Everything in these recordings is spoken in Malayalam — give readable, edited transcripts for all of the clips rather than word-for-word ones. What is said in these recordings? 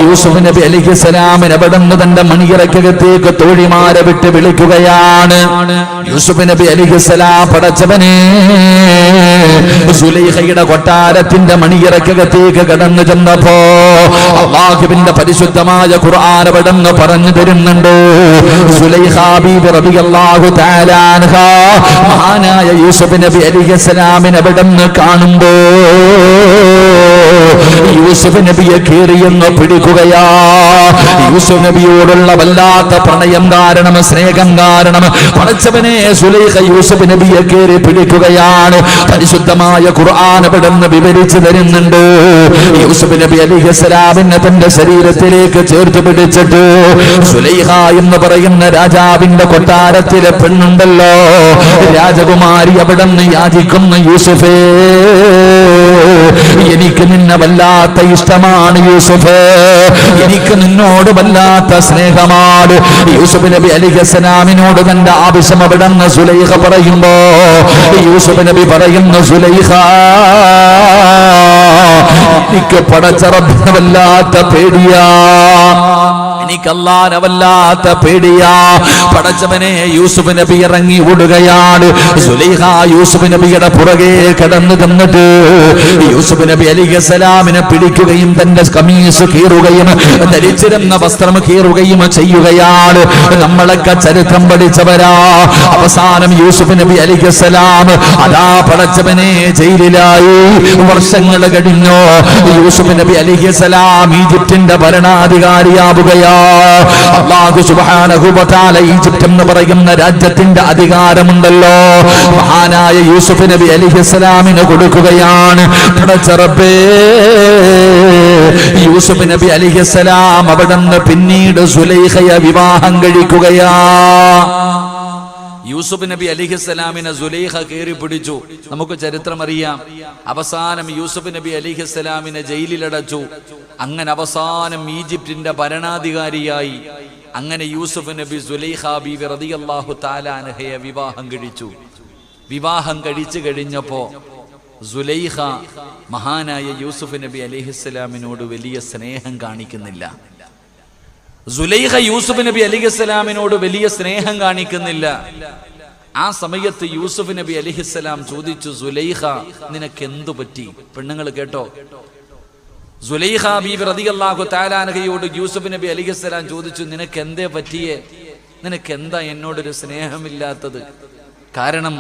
യൂസുഫ് നബി അലൈഹിസ്സലാമിനെ അവിടുന്ന് തന്റെ മണിയറക്കകത്തേക്ക് തോഴിമാരെ വിട്ട് വിളിക്കുകയാണ്. യൂസുഫ് നബി അലൈഹിസ്സലാം പടച്ചവനെ സുലൈഖയുടെ കൊട്ടാരത്തിന്റെ മണിയറക്കകത്തേക്ക് കടന്നു ചെന്നപ്പോ അല്ലാഹുവിന്റെ പരിശുദ്ധമായ ഖുർആൻ അവിടുന്ന് പറഞ്ഞു തരുന്നുണ്ട്. സുലൈഖ ബീവി റളിയല്ലാഹു തആല അൻഹ മഹാനായ യൂസുഫ് നബി അലൈഹിസ്സലാമിനെ അവിടുന്ന് കാണുമ്പോ യൂസുഫ് നബിയെ കീറിയെന്ന് പിടിക്കുകയാ. യൂസുഫ് നബിയോടുള്ള വല്ലാത്ത പ്രണയം കാരണം, സ്നേഹം കാരണം പടച്ചവനെ സുലൈഖ യൂസുഫ് നബിയെ കീറി പിടിക്കുകയാണ്. പരിശുദ്ധമായ ഖുർആൻ അവിടുന്ന് വിവരിച്ചു തരുന്നുണ്ട്. യൂസുഫ് നബി അലൈഹിസ്സലാമിനെ തന്റെ ശരീരത്തിലേക്ക് ചേർത്ത് പിടിച്ചിട്ട് സുലൈഖ എന്ന് പറയുന്ന രാജാവിന്റെ കൊട്ടാരത്തിലെ പെണ്ണുണ്ടല്ലോ, രാജകുമാരി അവിടുന്ന് യാചിക്കുന്ന യൂസുഫേ, എനിക്ക് നിന്നെ വല്ലാത്ത ഇഷ്ടമാണ് യൂസുഫ്, എനിക്ക് നിന്നോട് വല്ലാത്ത സ്നേഹമാണ്. യൂസുഫ് നബി അലൈഹിസ്സലാമിനോട് തന്റെ ആവശ്യം അവിടുന്ന് സുലൈഖ പറയുമ്പോ യൂസുഫ് നബി പറയുന്നു, സുലൈഖ എനിക്ക് പടച്ച റബ്ബിനെ വല്ലാത്ത പേടിയാ, എനിക്ക് അല്ലാഹുവിനെ വല്ലാത്ത പേടിയാ. പടച്ചവനെ യൂസുഫ് നബി ഇറങ്ങി ഓടുകയാണ്. സുലൈഖ യൂസുഫ് നബിയുടെ പുറകെ കടന്നു തന്നിട്ട് യൂസുഫ് നബി അലൈഹിസ്സലാമിനെ പിടിക്കുകയും തന്റെ കമീസ് കീറുകയും ധരിച്ചിരുന്ന വസ്ത്രം കീറുകയും ചെയ്യുകയാണ്. നമ്മളൊക്കെ ചരിത്രം പഠിച്ചവരാ. അവസാനം യൂസുഫ് നബി അലൈഹിസ്സലാം അതാ പടച്ചവനെ ജയിലിലായി. വർഷങ്ങൾ കഴിഞ്ഞു. യൂസുഫ് നബി അലൈഹിസ്സലാം ഈജിപ്തിന്റെ ഭരണാധികാരിയാവുകയാ. അല്ലാഹു സുബ്ഹാനഹു വ തആല ഈജിപ്ത് എന്ന് പറയുന്ന രാജ്യത്തിന്റെ അധികാരമുണ്ടല്ലോ മഹാനായ യൂസുഫ് നബി അലൈഹിസ്സലാമിന് കൊടുക്കുകയാണ്. പടച്ച റബ്ബേ, യൂസുഫ് നബി അലൈഹിസ്സലാം അവിടുന്ന് പിന്നീട് സുലൈഖയെ വിവാഹം കഴിക്കുകയാ. യൂസുഫ് നബി അലൈഹിസ്സലാമിനെ സുലൈഖ കയറി പിടിച്ചു. നമുക്ക് ചരിത്രം അറിയാം. അവസാനം യൂസുഫ് നബി അലൈഹിസ്സലാമിനെ ജയിലിലടച്ചു. അങ്ങനെ അവസാനം ഈജിപ്തിന്റെ ഭരണാധികാരിയായി. അങ്ങനെ യൂസുഫ് നബി സുലൈഖ ബീവി റളിയല്ലാഹു തആല അൻഹയെ വിവാഹം കഴിച്ചു. വിവാഹം കഴിച്ചു കഴിഞ്ഞപ്പോ സുലൈഖ മഹാനായ യൂസുഫ് നബി അലൈഹിസ്സലാമിനോട് വലിയ സ്നേഹം കാണിക്കുന്നില്ല. സുലൈഖ യൂസുഫ് നബി അലൈഹിസ്സലാമിനോട് വലിയ സ്നേഹം കാണിക്കുന്നില്ല. ആ സമയത്ത് യൂസുഫ് നബി അലൈഹിസ്സലാം ചോദിച്ചു, സുലൈഖ നിനക്ക് എന്തു പറ്റി? പെണ്ണുങ്ങൾ കേട്ടോ. സുലൈഖ ബീവി റളിയല്ലാഹു തആല അൻഹയോട് യൂസുഫ് നബി അലൈഹിസ്സലാം ചോദിച്ചു, നിനക്ക് എന്തേ പറ്റിയേ? നിനക്ക് എന്താ എന്നോടൊരു സ്നേഹമില്ലാത്തത്? കാരണം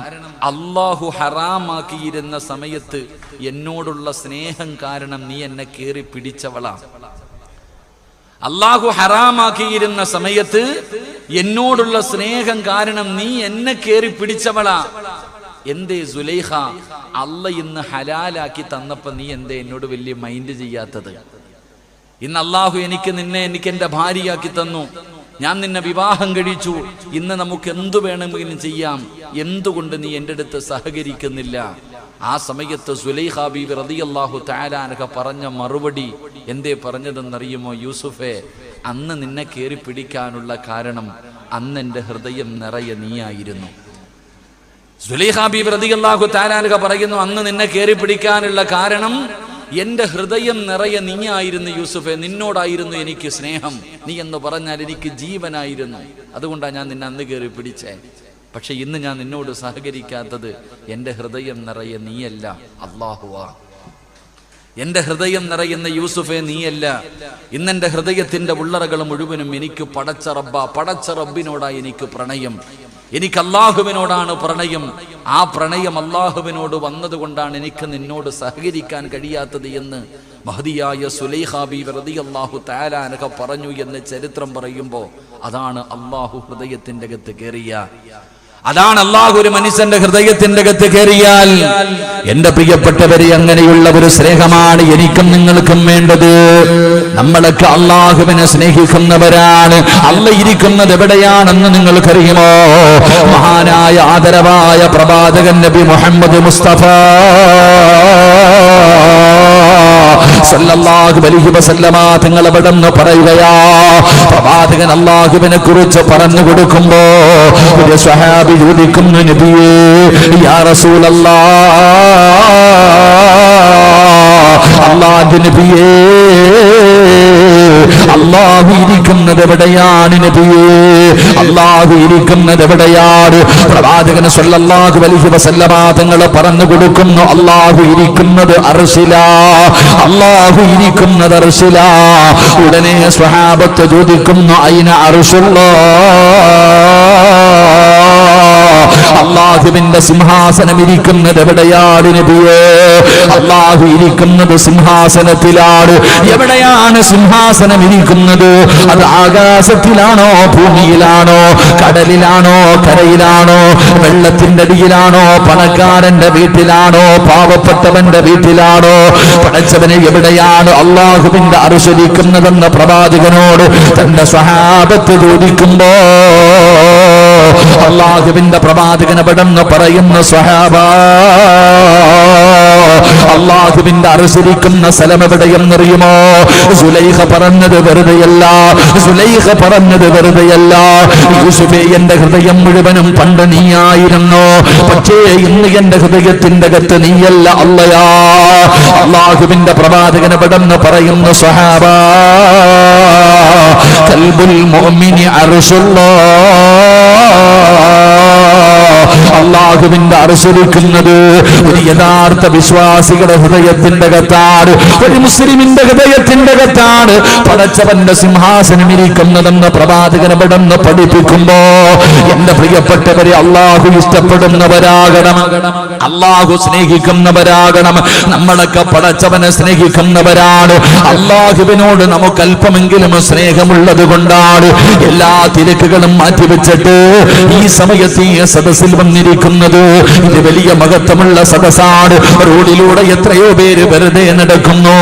അല്ലാഹു ഹറാമാക്കിയിരുന്ന സമയത്ത് എന്നോടുള്ള സ്നേഹം കാരണം നീ എന്നെ കേറി പിടിച്ചവളാ. അല്ലാഹു ഹറാമാക്കിയിരുന്ന സമയത്ത് എന്നോടുള്ള സ്നേഹം കാരണം നീ എന്നെ കേറി പിടിച്ചവളാ. എന്തേ സുലൈഖ, അല്ല ഇന്ന് ഹലാലാക്കി തന്നപ്പോ നീ എന്തേ എന്നോട് വലിയ മൈൻഡ് ചെയ്യാത്തത്? ഇന്ന് അല്ലാഹു എനിക്ക് എന്റെ ഭാര്യയാക്കി തന്നു, ഞാൻ നിന്നെ വിവാഹം കഴിച്ചു, ഇന്ന് നമുക്ക് എന്തു വേണമെങ്കിലും ചെയ്യാം, എന്തുകൊണ്ട് നീ എൻ്റെ അടുത്ത് സഹകരിക്കുന്നില്ല? ആ സമയത്ത് സുലൈഖ ബീവി റളിയല്ലാഹു തആല അൻഹ പറഞ്ഞ മറുപടി എന്തേ പറഞ്ഞതെന്നറിയുമോ? യൂസുഫേ, അന്ന് നിന്നെ കയറി പിടിക്കാനുള്ള കാരണം അന്ന് എൻ്റെ ഹൃദയം നിറയെ നീയായിരുന്നു. സുലൈഖ ബീവി റളിയല്ലാഹു തആല അൻഹ പറയുന്നു, അന്ന് നിന്നെ കയറി പിടിക്കാനുള്ള കാരണം എന്റെ ഹൃദയം നിറയെ നീയായിരുന്നു യൂസുഫെ, നിന്നോടായിരുന്നു എനിക്ക് സ്നേഹം. നീ എന്ന് പറഞ്ഞാൽ എനിക്ക് ജീവനായിരുന്നു. അതുകൊണ്ടാണ് ഞാൻ നിന്നെ അന്ന് കയറി പിടിച്ചേ. പക്ഷെ ഇന്ന് ഞാൻ നിന്നോട് സഹകരിക്കാത്തത് എൻ്റെ ഹൃദയം നിറയെ നീയല്ല, അല്ലാഹുവാ. എൻ്റെ ഹൃദയം നിറയുന്ന യൂസുഫെ നീയല്ല. ഇന്നെൻ്റെ ഹൃദയത്തിൻ്റെ ഉള്ളറകൾ മുഴുവനും എനിക്ക് പടച്ച റബ്ബിനോടാ എനിക്ക് പ്രണയം, എനിക്ക് അല്ലാഹുവിനോടാണ് പ്രണയം. ആ പ്രണയം അല്ലാഹുവിനോട് വന്നതുകൊണ്ടാണ് എനിക്ക് നിന്നോട് സഹകരിക്കാൻ കഴിയാത്തത് എന്ന് മഹദിയായ സുലൈഖ ബീവി റളിയല്ലാഹു തആല അൻഹ പറഞ്ഞു എന്ന് ചരിത്രം പറയുമ്പോൾ അതാണ് അല്ലാഹു ഹൃദയത്തിൻ്റെ അകത്ത് കയറിയ, അതാണ് അല്ലാഹു ഒരു മനുഷ്യന്റെ ഹൃദയത്തിന്റെ അകത്ത് കയറിയാൽ. എന്റെ പ്രിയപ്പെട്ടവരെ, അങ്ങനെയുള്ള ഒരു സ്നേഹമാണ് എനിക്കും നിങ്ങൾക്കും വേണ്ടത്. നമ്മളൊക്കെ അല്ലാഹുവിനെ സ്നേഹിക്കുന്നവരാണ്. അല്ല ഇരിക്കുന്നത് എവിടെയാണെന്ന് നിങ്ങൾക്കറിയുമോ? മഹാനായ ആദരവായ പ്രവാചകൻ നബി മുഹമ്മദ് മുസ്തഫ സല്ലല്ലാഹു അലൈഹി വസല്ലമ തങ്ങൾ അവിടുന്ന് പറയുകയാ, പ്രവാചകൻ അല്ലാഹുവിനെ കുറിച്ച് പറഞ്ഞു കൊടുക്കുമ്പോ ഒരു സ്വഹാബി ചോദിക്കുന്നു, നബിയേ യാ റസൂലല്ലാഹ്, അല്ലാഹുവിന്റെ നബിയേ അല്ലാഹു ഇരിക്കുന്നത് എവിടെയാണ് നബിയേ? അല്ലാഹു ഇരിക്കുന്നത് എവിടെയാണ്? പ്രവാചകൻ സ്വല്ലല്ലാഹു അലൈഹി വസല്ലമ തങ്ങൾ പറഞ്ഞു കൊടുക്കുന്നു, അല്ലാഹു ഇരിക്കുന്നത് അർശിലാ, അല്ലാഹു ഇരിക്കുന്നത് അർശിലാ. ഉടനെ സ്വഹാബത്ത് ചോദിക്കുന്നു, അയിന അർശുല്ലാഹ്, അല്ലാഹുവിന്റെ സിംഹാസനം ഇരിക്കുന്നത് എവിടെയാണ് നബിയേ? അല്ലാഹു ഇരിക്കുന്നത് സിംഹാസനത്തിലാണ്. എവിടെയാണ് സിംഹാസനം ഇരിക്കുന്നത്? അത് ആകാശത്തിലാണോ, ഭൂമിയിലാണോ, കടലിലാണോ, കരയിലാണോ, വെള്ളത്തിന്റെ അടിയിലാണോ, പണക്കാരന്റെ വീട്ടിലാണോ, പാവപ്പെട്ടവന്റെ വീട്ടിലാണോ? പടച്ചവനെ എവിടെയാണ് അല്ലാഹുവിന്റെ അർശ് ഇരിക്കുന്നതെന്ന് പ്രവാചകനോട് തന്റെ സ്വഹാബത്ത് ചോദിക്കുമ്പോ അല്ലാഹുവിന്റെ പ്രവാചകൻ എവിടെന്ന് പറയുന്ന സ്വഹാബ, അല്ലാഹുവിന്റെ അർശ് ഇരിക്കുന്ന സ്ഥലം എവിടെയെന്നറിയുമോ? സുലൈഖ പറഞ്ഞത് വെറുതെയല്ല, സുലൈഖ പറഞ്ഞത് വെറുതെയല്ല. യൂസുഫേ, എന്റെ ഹൃദയം മുഴുവനും പണ്ട് നീയായിരുന്നു, പക്ഷേ ഇന്ന് എന്റെ ഹൃദയത്തിന്റെ അകത്ത് നീയല്ല അല്ലയാ. അല്ലാഹുവിന്റെ പ്രവാചകൻ എവിടെന്ന് പറയുന്ന സ്വഹാബ, ഖൽബുൽ മുഅ്മിനി അർശുല്ലാഹ്, അല്ലാഹുവിന്റെ അർശ് ഇരിക്കുന്നത് ഒരു യഥാർത്ഥ വിശ്വാസികളുടെ ഹൃദയത്തിന്റെ അകത്താണ്, ഒരു മുസ്ലിമിന്റെ ഹൃദയത്തിന്റെ അകത്താണ് പടച്ചവന്റെ സിംഹാസനം ഇരിക്കുന്നതെന്ന് പ്രവാചകൻ എവിടെന്ന് പഠിപ്പിക്കുമ്പോ, എന്റെ പ്രിയപ്പെട്ടവരെ, അല്ലാഹു ഇഷ്ടപ്പെടുന്നവരാകണം, അല്ലാഹു സ്നേഹിക്കുന്നവരാകണം. നമ്മളൊക്കെ പടച്ചവനെ സ്നേഹിക്കുന്നവരാണ്. അല്ലാഹുവിനോട് നമുക്ക് അല്പമെങ്കിലും സ്നേഹമുള്ളത് കൊണ്ടാണ് എല്ലാ തിരക്കുകളും മാറ്റിവെച്ചിട്ട് ഈ സമയത്ത് ഈ സദസ്സിൽ വന്നിരിക്കുന്നത്. ഇത് വലിയ മഹത്വമുള്ള സദസ്സാണ്. റോഡിലൂടെ എത്രയോ പേര് വെറുതെ നടക്കുന്നു,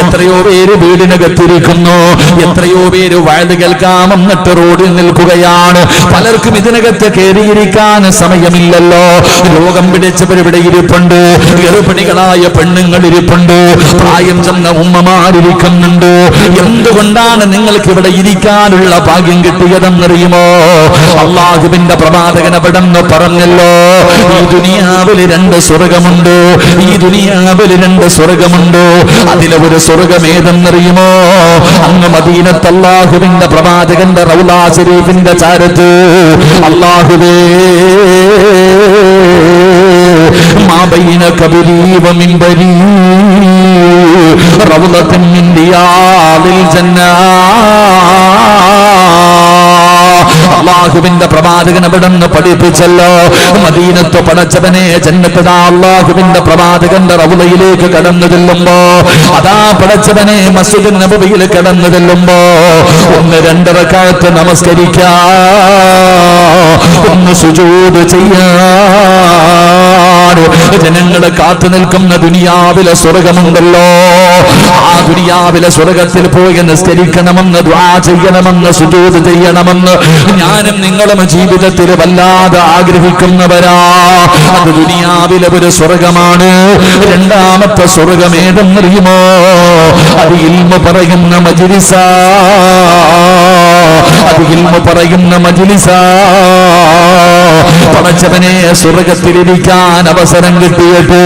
എത്രയോ പേര് വീടിനകത്തിരിക്കുന്നു, എത്രയോ പേര് വയത് കേൾക്കാമെന്നിട്ട് റോഡിൽ നിൽക്കുകയാണ്. പലർക്കും ഇതിനകത്ത് കയറിയിരിക്കാൻ സമയമില്ലല്ലോ. രോഗം പിടിച്ചവരിവിടെ ഇരിപ്പുണ്ട്, ഗർഭിണികളായ പെണ്ണുങ്ങൾ ഇരിപ്പുണ്ട്, പ്രായം ചെന്ന ഉമ്മമാരിരിക്കുന്നുണ്ട്. എന്തുകൊണ്ടാണ് നിങ്ങൾക്ക് ഇവിടെ ഇരിക്കാനുള്ള ഭാഗ്യം കിട്ടിയതെന്നറിയുമോ? അല്ലാഹുവിന്റെ പ്രവാചകൻ എവിടെന്ന് പറഞ്ഞല്ലോ, ഈ ദുനിയാവിൽ രണ്ട് സ്വർഗമുണ്ട്, ഈ ദുനിയാവിൽ രണ്ട് സ്വർഗമുണ്ട്. അതിലെ ഒരു സ്വർഗം ഏതെന്നറിയുമോ? അങ്ങ് മദീനത്ത് അല്ലാഹുവിന്റെ പ്രവാചകന്റെ റൗളാ ശരീഫിന്റെ ചാരത്ത് അല്ലാഹുവേ, മാ ബൈന ഖബരി വ മിൻബരി റൗളത്തുൻ മിൻ റിയാദിൽ ജന്നാ. അല്ലാഹുവിന്റെ പ്രവാചകൻ എവിടെന്ന് പഠിപ്പിച്ചല്ലോ, മദീനത്ത് പടച്ചവനെ ജന്നത്ത് അല്ലാഹുവിന്റെ പ്രവാചകന്റെ റൗളയിലേക്ക് കടന്നു ചെല്ലുമ്പോ, അതാ പടച്ചവനെ മസ്ജിദുൻ നബവിയിൽ കടന്നു ചെല്ലുമ്പോ ഒന്ന് രണ്ട് റക്അത്ത് നമസ്കരിക്കാ, ഒന്ന് സുജൂദ് ചെയ്യാൻ ജനങ്ങളെ കാത്തു നിൽക്കുന്ന ദുനിയാവിലെ സ്വർഗമുണ്ടല്ലോ. ആ ദുനിയാവിലെ സ്വർഗത്തിൽ പോയി നിസ്കരിക്കണമെന്ന്, ദുആ ചെയ്യണമെന്ന്, സുജൂദ് ചെയ്യണമെന്ന് ഞാനും നിങ്ങളും ജീവിതത്തിൽ വല്ലാതെ ആഗ്രഹിക്കുന്നവരാ. അത് ദുനിയാവിലെ ഒരു സ്വർഗമാണ്. രണ്ടാമത്തെ സ്വർഗം ഏതെന്നറിയുമോ? അത് ഇൽമു പറയുന്ന മജ്ലിസാ, അത് ഇൽമു പറയുന്ന മജ്ലിസാ. പടച്ചവനെ സ്വർഗത്തിലിരിക്കാൻ അവസരം കിട്ടിയിട്ട്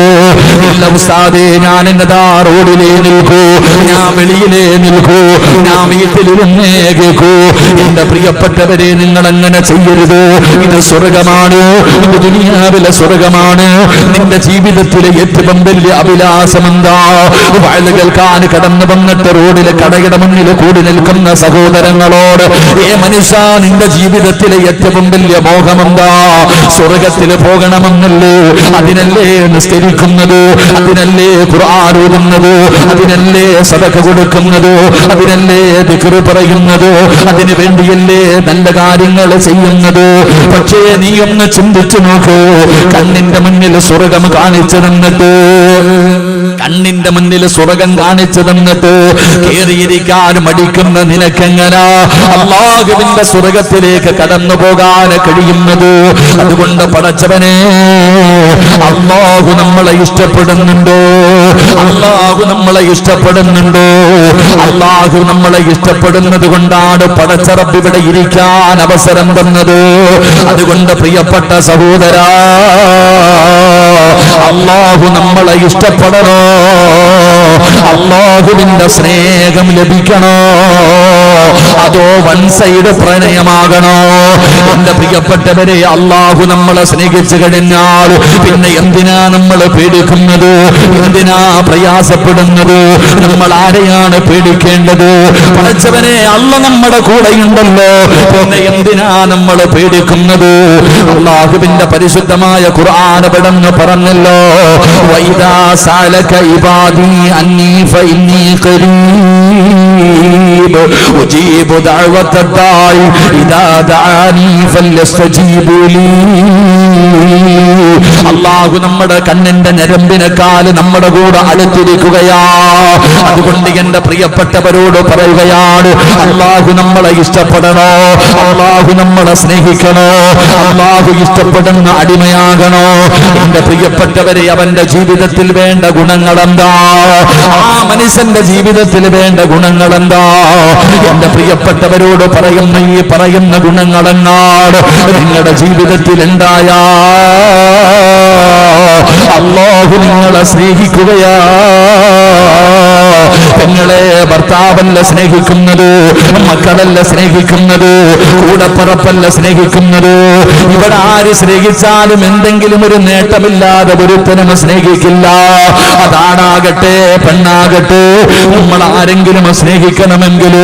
ഇല്ല ഉസ്താദേ, ഞാൻ എന്നതാ റോഡിലേ നിൽക്കൂ, ഞാൻ വെളിയിലേ നിൽക്കൂ, ഞാൻ വീട്ടിലിരുന്നേ കേൾക്കൂ. എന്റെ പ്രിയപ്പെട്ടവരെ, നിങ്ങൾ അങ്ങനെ ചെയ്യരുത്. ഇത് സ്വർഗമാണ്, ഇത് ദുനിയാവിലെ സ്വർഗമാണ്. നിന്റെ ജീവിതത്തിലെ ഏറ്റവും വലിയ അഭിലാഷം എന്താ? വയത് കേൾക്കാൻ കടന്നു വന്നിട്ട് റോഡിലെ കടയുടെ മുന്നിൽ കൂടി നിൽക്കുന്ന സഹോദരങ്ങളോട്, ഏ മനുഷ്യ, നിന്റെ ജീവിതത്തിലെ ഏറ്റവും വലിയ മോഹമെന്താ? സ്വർഗത്തിൽ പോകണമെന്നല്ലേ? അതിനല്ലേ നിസ്കരിക്കുന്നത്, അതിനല്ലേ ഖുർആൻ ഓതുന്നത്, അതിനല്ലേ സദഖ കൊടുക്കുന്നത്, അതിനല്ലേ ദിക്ർ പറയുന്നത്, അതിനു വേണ്ടിയല്ലേ നല്ല കാര്യങ്ങൾ ചെയ്യുന്നത്. പക്ഷേ നീ ഒന്ന് ചിന്തിച്ചു നോക്കൂ, കണ്ണിന്റെ മുന്നിൽ സ്വർഗം കാണിച്ചു തന്നിട്ട്, കണ്ണിന്റെ മുന്നിൽ സ്വർഗം കാണിച്ചു തന്നിട്ട് കേറിയിരിക്കാൻ മടിക്കുന്ന നിനക്കെങ്ങനാ അല്ലാഹുവിന്റെ സ്വർഗത്തിലേക്ക് കടന്നു പോകാൻ കഴിയുന്നത്? അതുകൊണ്ട് പടച്ചവനെ, അല്ലാഹു നമ്മളെ ഇഷ്ടപ്പെടുന്നുണ്ടോ? അല്ലാഹു നമ്മളെ ഇഷ്ടപ്പെടുന്നുണ്ടോ? അല്ലാഹു നമ്മളെ ഇഷ്ടപ്പെടുന്നത് കൊണ്ടാണ് പടച്ച റബ്ബ് ഇവിടെ ഇരിക്കാൻ അവസരം തന്നത്. അതുകൊണ്ട് പ്രിയപ്പെട്ട സഹോദരാ, അല്ലാഹു നമ്മളെ ഇഷ്ടപ്പെടണോ? അല്ലാഹുവിന്റെ സ്നേഹം ലഭിക്കണോ? അതോ വൺ സൈഡ് പ്രണയമാകണോ? എന്റെ പ്രിയപ്പെട്ടവരെ, അള്ളാഹു നമ്മളെ സ്നേഹിച്ചു കഴിഞ്ഞാൽ പിന്നെ എന്തിനാ നമ്മൾ പേടിക്കുന്നത്? എന്തിനാ പ്രയാസപ്പെടുന്നത്? നമ്മൾ ആരെയാണ് പേടിക്കേണ്ടത്? പഠിച്ചവനെ, അല്ല നമ്മുടെ കൂടെയുണ്ടല്ലോ, പിന്നെ എന്തിനാ നമ്മൾ പേടിക്കുന്നത്? അള്ളാഹുവിന്റെ പരിശുദ്ധമായ ഖുർആൻ പെടന്ന് പറഞ്ഞല്ലോ, വൈദാ സാലക ഇബാദി അന്നീ ഫഇന്നീ ഖരീബ് ഉജീബു ദഅവത്തദ്ദാഇ ഇദാ ദഅാനി ഫല്യസ്തജീബു ലീ. അള്ളാഹു നമ്മുടെ കണ്ണിന്റെ ഞരമ്പിനെക്കാൾ നമ്മുടെ കൂടെ അടുത്തിരിക്കുകയാ. അതുകൊണ്ട് എന്റെ പ്രിയപ്പെട്ടവരോട് പറയുകയാണ്, അള്ളാഹു നമ്മളെ ഇഷ്ടപ്പെടണോ? അള്ളാഹു നമ്മളെ സ്നേഹിക്കണോ? അള്ളാഹു ഇഷ്ടപ്പെടുന്ന അടിമയാകണോ? എന്റെ പ്രിയപ്പെട്ടവരെ, അവന്റെ ജീവിതത്തിൽ വേണ്ട ഗുണങ്ങൾ എന്താ? ആ മനുഷ്യന്റെ ജീവിതത്തിൽ വേണ്ട ഗുണങ്ങൾ എന്താ? എന്റെ പ്രിയപ്പെട്ടവരോട് പറയുന്ന ഈ പറയുന്ന ഗുണങ്ങളെന്നാണ് നിങ്ങളുടെ ജീവിതത്തിൽ ഉണ്ടായാ അല്ലാഹു നിങ്ങളെ സ്നേഹിക്കുകയാ. നിങ്ങളെ ഭർത്താവല്ല സ്നേഹിക്കുന്നത്, മക്കളല്ല സ്നേഹിക്കുന്നത്, കൂടപ്പറപ്പല്ല സ്നേഹിക്കുന്നത്. ഇവിടെ ആര് സ്നേഹിച്ചാലും എന്തെങ്കിലും ഒരു നേട്ടമില്ലാതെ ഒരുത്തനും സ്നേഹിക്കില്ല. അതാണാകട്ടെ പെണ്ണാകട്ടെ, നമ്മൾ ആരെങ്കിലും സ്നേഹിക്കണമെങ്കിൽ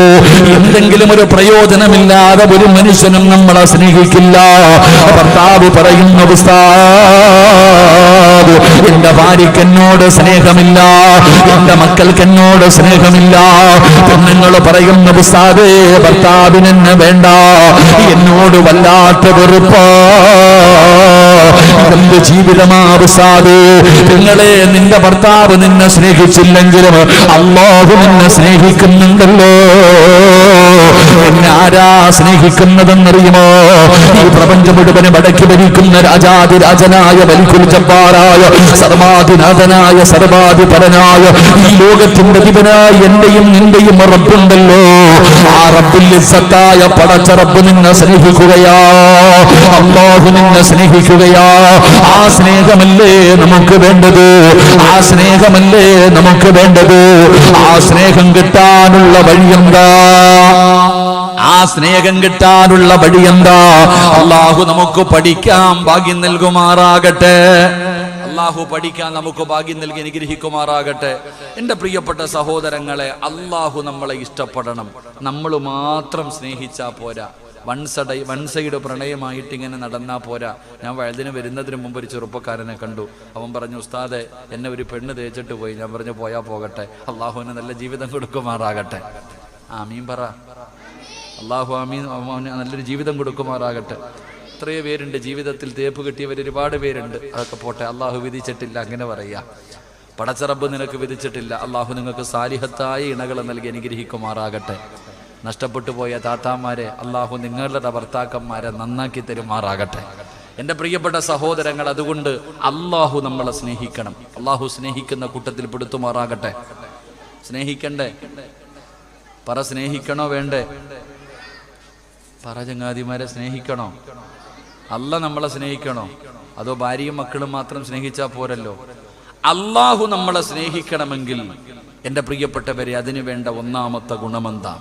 എന്തെങ്കിലും ഒരു പ്രയോജനമില്ലാതെ ഒരു മനുഷ്യനും നമ്മളെ സ്നേഹിക്കില്ല. ഭർത്താവ് പറയുന്ന ഉസ്താദ്, എന്റെ ഭാര്യയ്ക്ക് എന്നോട് സ്നേഹമില്ല, എന്റെ മക്കൾക്ക് എന്നോട് സ്നേഹമില്ല. പെണ്ണുങ്ങൾ പറയുന്ന ഉസ്താദേ, ഭർത്താവിനെന്നെ വേണ്ട, എന്നോട് വല്ലാത്ത വെറുപ്പാ. ഇതെന്ത് ജീവിതമാ ഉസ്താദേ? നിങ്ങളെ, നിന്റെ ഭർത്താവ് നിന്നെ സ്നേഹിച്ചില്ലെങ്കിലും അല്ലാഹു നിന്നെ സ്നേഹിക്കുന്നുണ്ടല്ലോ. എന്നെ ആരാ സ്നേഹിക്കുന്നതെന്നറിയുമോ? ഈ പ്രപഞ്ചം മുഴുവനും അടക്കി ഭരിക്കുന്ന രാജാതിരാജനായ മലിക്കുൽ ജബ്ബാറായ സർവാധിനാഥനായ സർവാധിപരനായ ഈ ലോകത്തിന്റെ അധിപനായ എന്റെയും നിന്റെയും റബ്ബുണ്ടല്ലോ. ആ റബ്ബുൽ ഇസ്സത്തായ പടച്ച റബ്ബ് നിന്നെ സ്നേഹിക്കുകയാ. അല്ലാഹു നിന്നെ സ്നേഹിക്കുകയാ. ആ സ്നേഹമല്ലേ നമുക്ക് വേണ്ടത്? ആ സ്നേഹമല്ലേ നമുക്ക് വേണ്ടത്? ആ സ്നേഹം കിട്ടാനുള്ള വഴിയെന്താ? ആ സ്നേഹം കിട്ടാനുള്ള വഴിയെന്താ? അല്ലാഹു നമുക്ക് പഠിക്കാൻ ഭാഗ്യം നൽകുമാറാകട്ടെ. അല്ലാഹു പഠിക്കാൻ നമുക്ക് ഭാഗ്യം നൽകി അനുഗ്രഹിക്കുമാറാകട്ടെ. എൻ്റെ പ്രിയപ്പെട്ട സഹോദരങ്ങളെ, അല്ലാഹു നമ്മളെ ഇഷ്ടപ്പെടണം. നമ്മൾ മാത്രം സ്നേഹിച്ചാ പോരാ. വൺ സൈഡ് പ്രണയമായിട്ട് ഇങ്ങനെ നടന്നാ പോരാ. ഞാൻ വഴുതിന് വരുന്നതിന് മുമ്പ് ഒരു ചെറുപ്പക്കാരനെ കണ്ടു. അവൻ പറഞ്ഞു, ഉസ്താദെ, എന്നെ ഒരു പെണ്ണ് തേച്ചിട്ട് പോയി. ഞാൻ പറഞ്ഞു, പോയാ പോകട്ടെ, അള്ളാഹുവിന് നല്ല ജീവിതം കൊടുക്കുമാറാകട്ടെ. ആമീൻ പറ. അള്ളാഹു ആമീൻ, നല്ലൊരു ജീവിതം കൊടുക്കുമാറാകട്ടെ. എത്രയോ പേരുണ്ട് ജീവിതത്തിൽ തേപ്പ് കിട്ടിയവർ, ഒരുപാട് പേരുണ്ട്. അതൊക്കെ പോട്ടെ, അള്ളാഹു വിധിച്ചിട്ടില്ല, അങ്ങനെ പറയാ. പടച്ച റബ്ബ് നിനക്ക് വിധിച്ചിട്ടില്ല. അള്ളാഹു നിങ്ങൾക്ക് സാലിഹത്തായ ഇണകളെ നൽകി അനുഗ്രഹിക്കുമാറാകട്ടെ. നഷ്ടപ്പെട്ടു പോയ താത്താമാരെ അള്ളാഹു നിങ്ങളുടെ ഭർത്താക്കന്മാരെ നന്നാക്കി തരുമാറാകട്ടെ. എൻ്റെ പ്രിയപ്പെട്ട സഹോദരങ്ങൾ, അതുകൊണ്ട് അള്ളാഹു നമ്മളെ സ്നേഹിക്കണം. അള്ളാഹു സ്നേഹിക്കുന്ന കൂട്ടത്തിൽ പെടുത്തുമാറാകട്ടെ. സ്നേഹിക്കണ്ടേ? പറ, സ്നേഹിക്കണോ വേണ്ടേ? പറ ചങ്ങാതിമാരെ, സ്നേഹിക്കണോ? അല്ല നമ്മളെ സ്നേഹിക്കണോ? അതോ ഭാര്യയും മക്കളും മാത്രം സ്നേഹിച്ചാൽ പോരല്ലോ? അള്ളാഹു നമ്മളെ സ്നേഹിക്കണമെങ്കിൽ എൻ്റെ പ്രിയപ്പെട്ടവരെ, അതിനു വേണ്ട ഒന്നാമത്തെ ഗുണമെന്താ?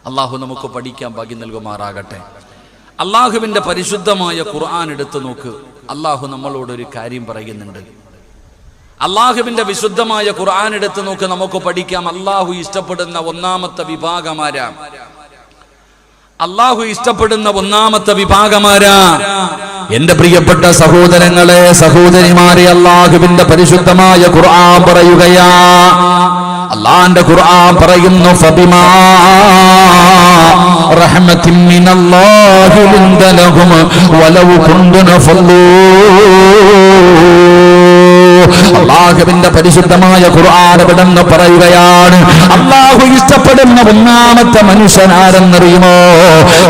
അള്ളാഹു നമുക്ക് പഠിക്കാൻ ഭാഗ്യം നൽകുമാറാകട്ടെ. അള്ളാഹുവിൻ്റെ പരിശുദ്ധമായ ഖുർആൻ എടുത്തു നോക്ക്. അള്ളാഹു നമ്മളോടൊരു കാര്യം പറയുന്നുണ്ട്. അള്ളാഹുവിൻ്റെ വിശുദ്ധമായ ഖുർആൻ എടുത്തു നോക്ക്, നമുക്ക് പഠിക്കാം. അള്ളാഹു ഇഷ്ടപ്പെടുന്ന ഒന്നാമത്തെ വിഭാഗമാരാ? അള്ളാഹു ഇഷ്ടപ്പെടുന്ന ഒന്നാമത്തെ വിഭാഗമാരാ? എന്റെ പ്രിയപ്പെട്ട സഹോദരങ്ങളെ, സഹോദരിമാരെ, അള്ളാഹുവിന്റെ പരിശുദ്ധമായ ഖുർആൻ പറയുകയാ. അള്ളാന്റെ ഖുർആൻ പറയുന്നു, ഫബിമാ റഹ്മത്തിൻ മിനല്ലാഹി ലിന്ത ലഹും വലൗ കുന്തുന ഫല്ലൂ. അള്ളാഹുവിന്റെ പരിശുദ്ധമായ ഖുർആൻ എവിടെന്ന് പറയുകയാണ്, അള്ളാഹു ഇഷ്ടപ്പെടുന്ന ഒന്നാമത്തെ മനുഷ്യനാരെന്നറിയുമോ?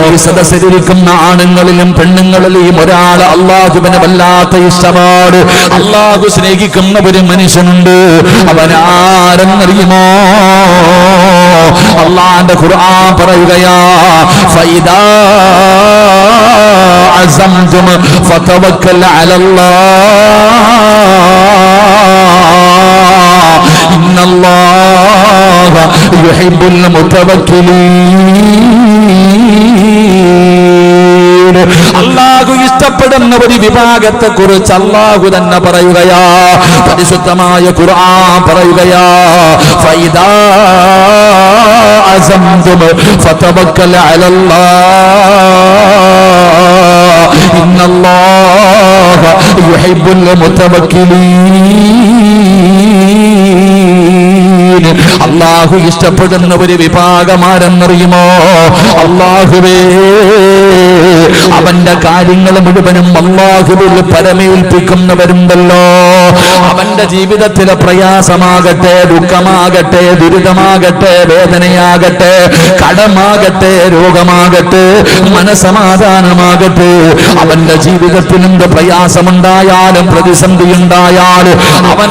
ഈ സദസ്സിലിരിക്കുന്ന ആണുങ്ങളിലും പെണ്ണുങ്ങളിലും ഒരാൾ അള്ളാഹുവിന് വല്ലാത്ത ഇഷ്ടമാണ്. അള്ളാഹു സ്നേഹിക്കുന്ന ഒരു മനുഷ്യനുണ്ട്. അവനാരെന്നറിയുമോ? അള്ളാന്റെ ഖുർആൻ പറയുകയാ, ഫൈദാ അസംതും ഫതവക്കൽ അലല്ലാഹ് ഇന്നല്ലാഹ യുഹിബ്ബുൽ മുതവക്കിലീൻ. അല്ലാഹു ഇഷ്ടപ്പെടുന്ന ഒരു വിഭാഗത്തെ കുറിച്ച് അല്ലാഹു തന്നെ പറയുകയാ. പരിശുദ്ധമായ ഖുർആൻ പറയുകയാ, ഫൈദാ അസംതും ഫതവക്കൽ അലല്ലാഹ് ഇന്നല്ലാഹ യുഹിബ്ബുൽ മുതവക്കിലീൻ. അല്ലാഹു ഇഷ്ടപ്പെടുന്ന ഒരു വിഭാഗമാരെന്നറിയുമോ? അല്ലാഹുവേ, അവന്റെ കാര്യങ്ങൾ മുഴുവനും അല്ലാഹുവിൽ പരമേൽപ്പിക്കുന്നവരുണ്ടല്ലോ. അവന്റെ ജീവിതത്തിലെ പ്രയാസമാകട്ടെ, ദുഃഖമാകട്ടെ, ദുരിതമാകട്ടെ, വേദനയാകട്ടെ, കടമാകട്ടെ, രോഗമാകട്ടെ, മനസമാധാനമാകട്ടെ, അവന്റെ ജീവിതത്തിൽ എന്ത് പ്രയാസമുണ്ടായാലും പ്രതിസന്ധി ഉണ്ടായാലും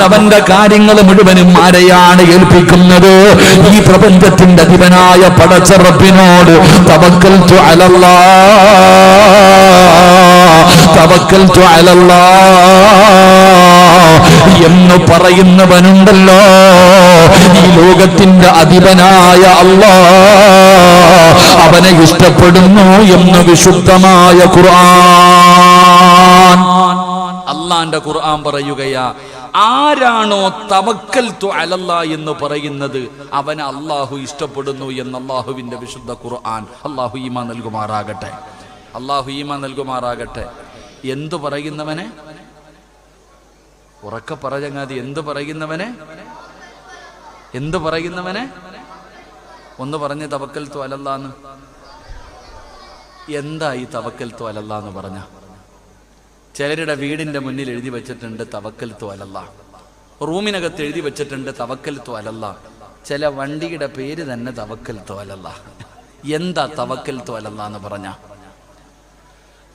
അവന്റെ കാര്യങ്ങൾ മുഴുവനും ആരെയാണ് ഏൽപ്പിക്കുന്നത്? ഈ പ്രപഞ്ചത്തിന്റെ അധിപനായ പടച്ച റബ്ബിനോട്. തവക്കൽതു അലല്ലാഹ് എന്ന് പറയുന്നവനുണ്ടല്ലോ. ഈ ലോകത്തിന്റെ അധിപനായ അല്ലാഹ് അവനെ ഇഷ്ടപ്പെടുന്നു എന്ന് വിശുദ്ധമായ ഖുർആൻ. അള്ളാന്റെ ഖുർആൻ പറയുകയാ, ആരാണോ തവക്കൽതു അലല്ലാഹ് എന്ന് പറയുന്നത് അവനെ അള്ളാഹു ഇഷ്ടപ്പെടുന്നു എന്ന് അള്ളാഹുവിന്റെ വിശുദ്ധ ഖുർആൻ. അള്ളാഹു ഈമാൻ നൽകുമാറാകട്ടെ, അള്ളാഹു ഈമാൻ നൽകുമാറാകട്ടെ. എന്തു പറയുന്നവനെ? ഉറക്കെ പറഞ്ഞാതി. എന്തു പറയുന്നവനെ? എന്തു പറയുന്നവനെ? ഒന്ന് പറഞ്ഞ് തവക്കൽതു അലല്ലാഹ്. എന്താ ഈ തവക്കൽതു അലല്ലാഹ് എന്ന് പറഞ്ഞ? ചിലരുടെ വീടിന്റെ മുന്നിൽ എഴുതി വെച്ചിട്ടുണ്ട് തവക്കൽതു അലല്ലാഹ്, റൂമിനകത്ത് എഴുതി വെച്ചിട്ടുണ്ട് തവക്കൽതു അലല്ലാഹ്, ചില വണ്ടിയുടെ പേര് തന്നെ തവക്കൽതു അലല്ലാഹ്. എന്താ തവക്കൽതു അലല്ലാഹ് എന്ന് പറഞ്ഞ?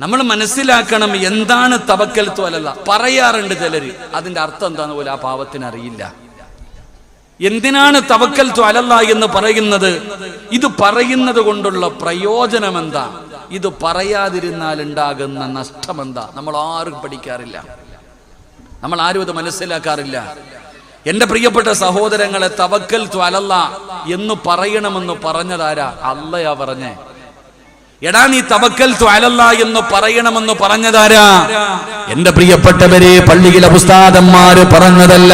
നമ്മൾ മനസ്സിലാക്കണം എന്താണ് തവക്കൽതു അലല്ലാഹ്. പറയാറുണ്ട് ചിലര്, അതിന്റെ അർത്ഥം എന്താന്ന് പോലും ആ പാവത്തിന് അറിയില്ല. എന്തിനാണ് തവക്കൽതു അലല്ലാഹ് എന്ന് പറയുന്നത്? ഇത് പറയുന്നത് കൊണ്ടുള്ള പ്രയോജനം എന്താ? ഇത് പറയാതിരുന്നാൽ ഉണ്ടാകുന്ന നഷ്ടം എന്താ? നമ്മൾ ആരും പഠിക്കാറില്ല, നമ്മൾ ആരും ഇത് മനസ്സിലാക്കാറില്ല. എന്റെ പ്രിയപ്പെട്ട സഹോദരങ്ങളെ, തവക്കൽതു അലല്ലാഹ് എന്ന് പറയണമെന്ന് പറഞ്ഞതാരാ? അള്ളയാ പറഞ്ഞേ. എടാ, നീ തവക്കൽതു അലല്ലാഹ് എന്ന് പറയണമെന്ന് പറഞ്ഞതാരാ? എന്റെ പ്രിയപ്പെട്ടവരെ, പള്ളിയിലെ ഉസ്താദന്മാര് പറഞ്ഞതല്ല.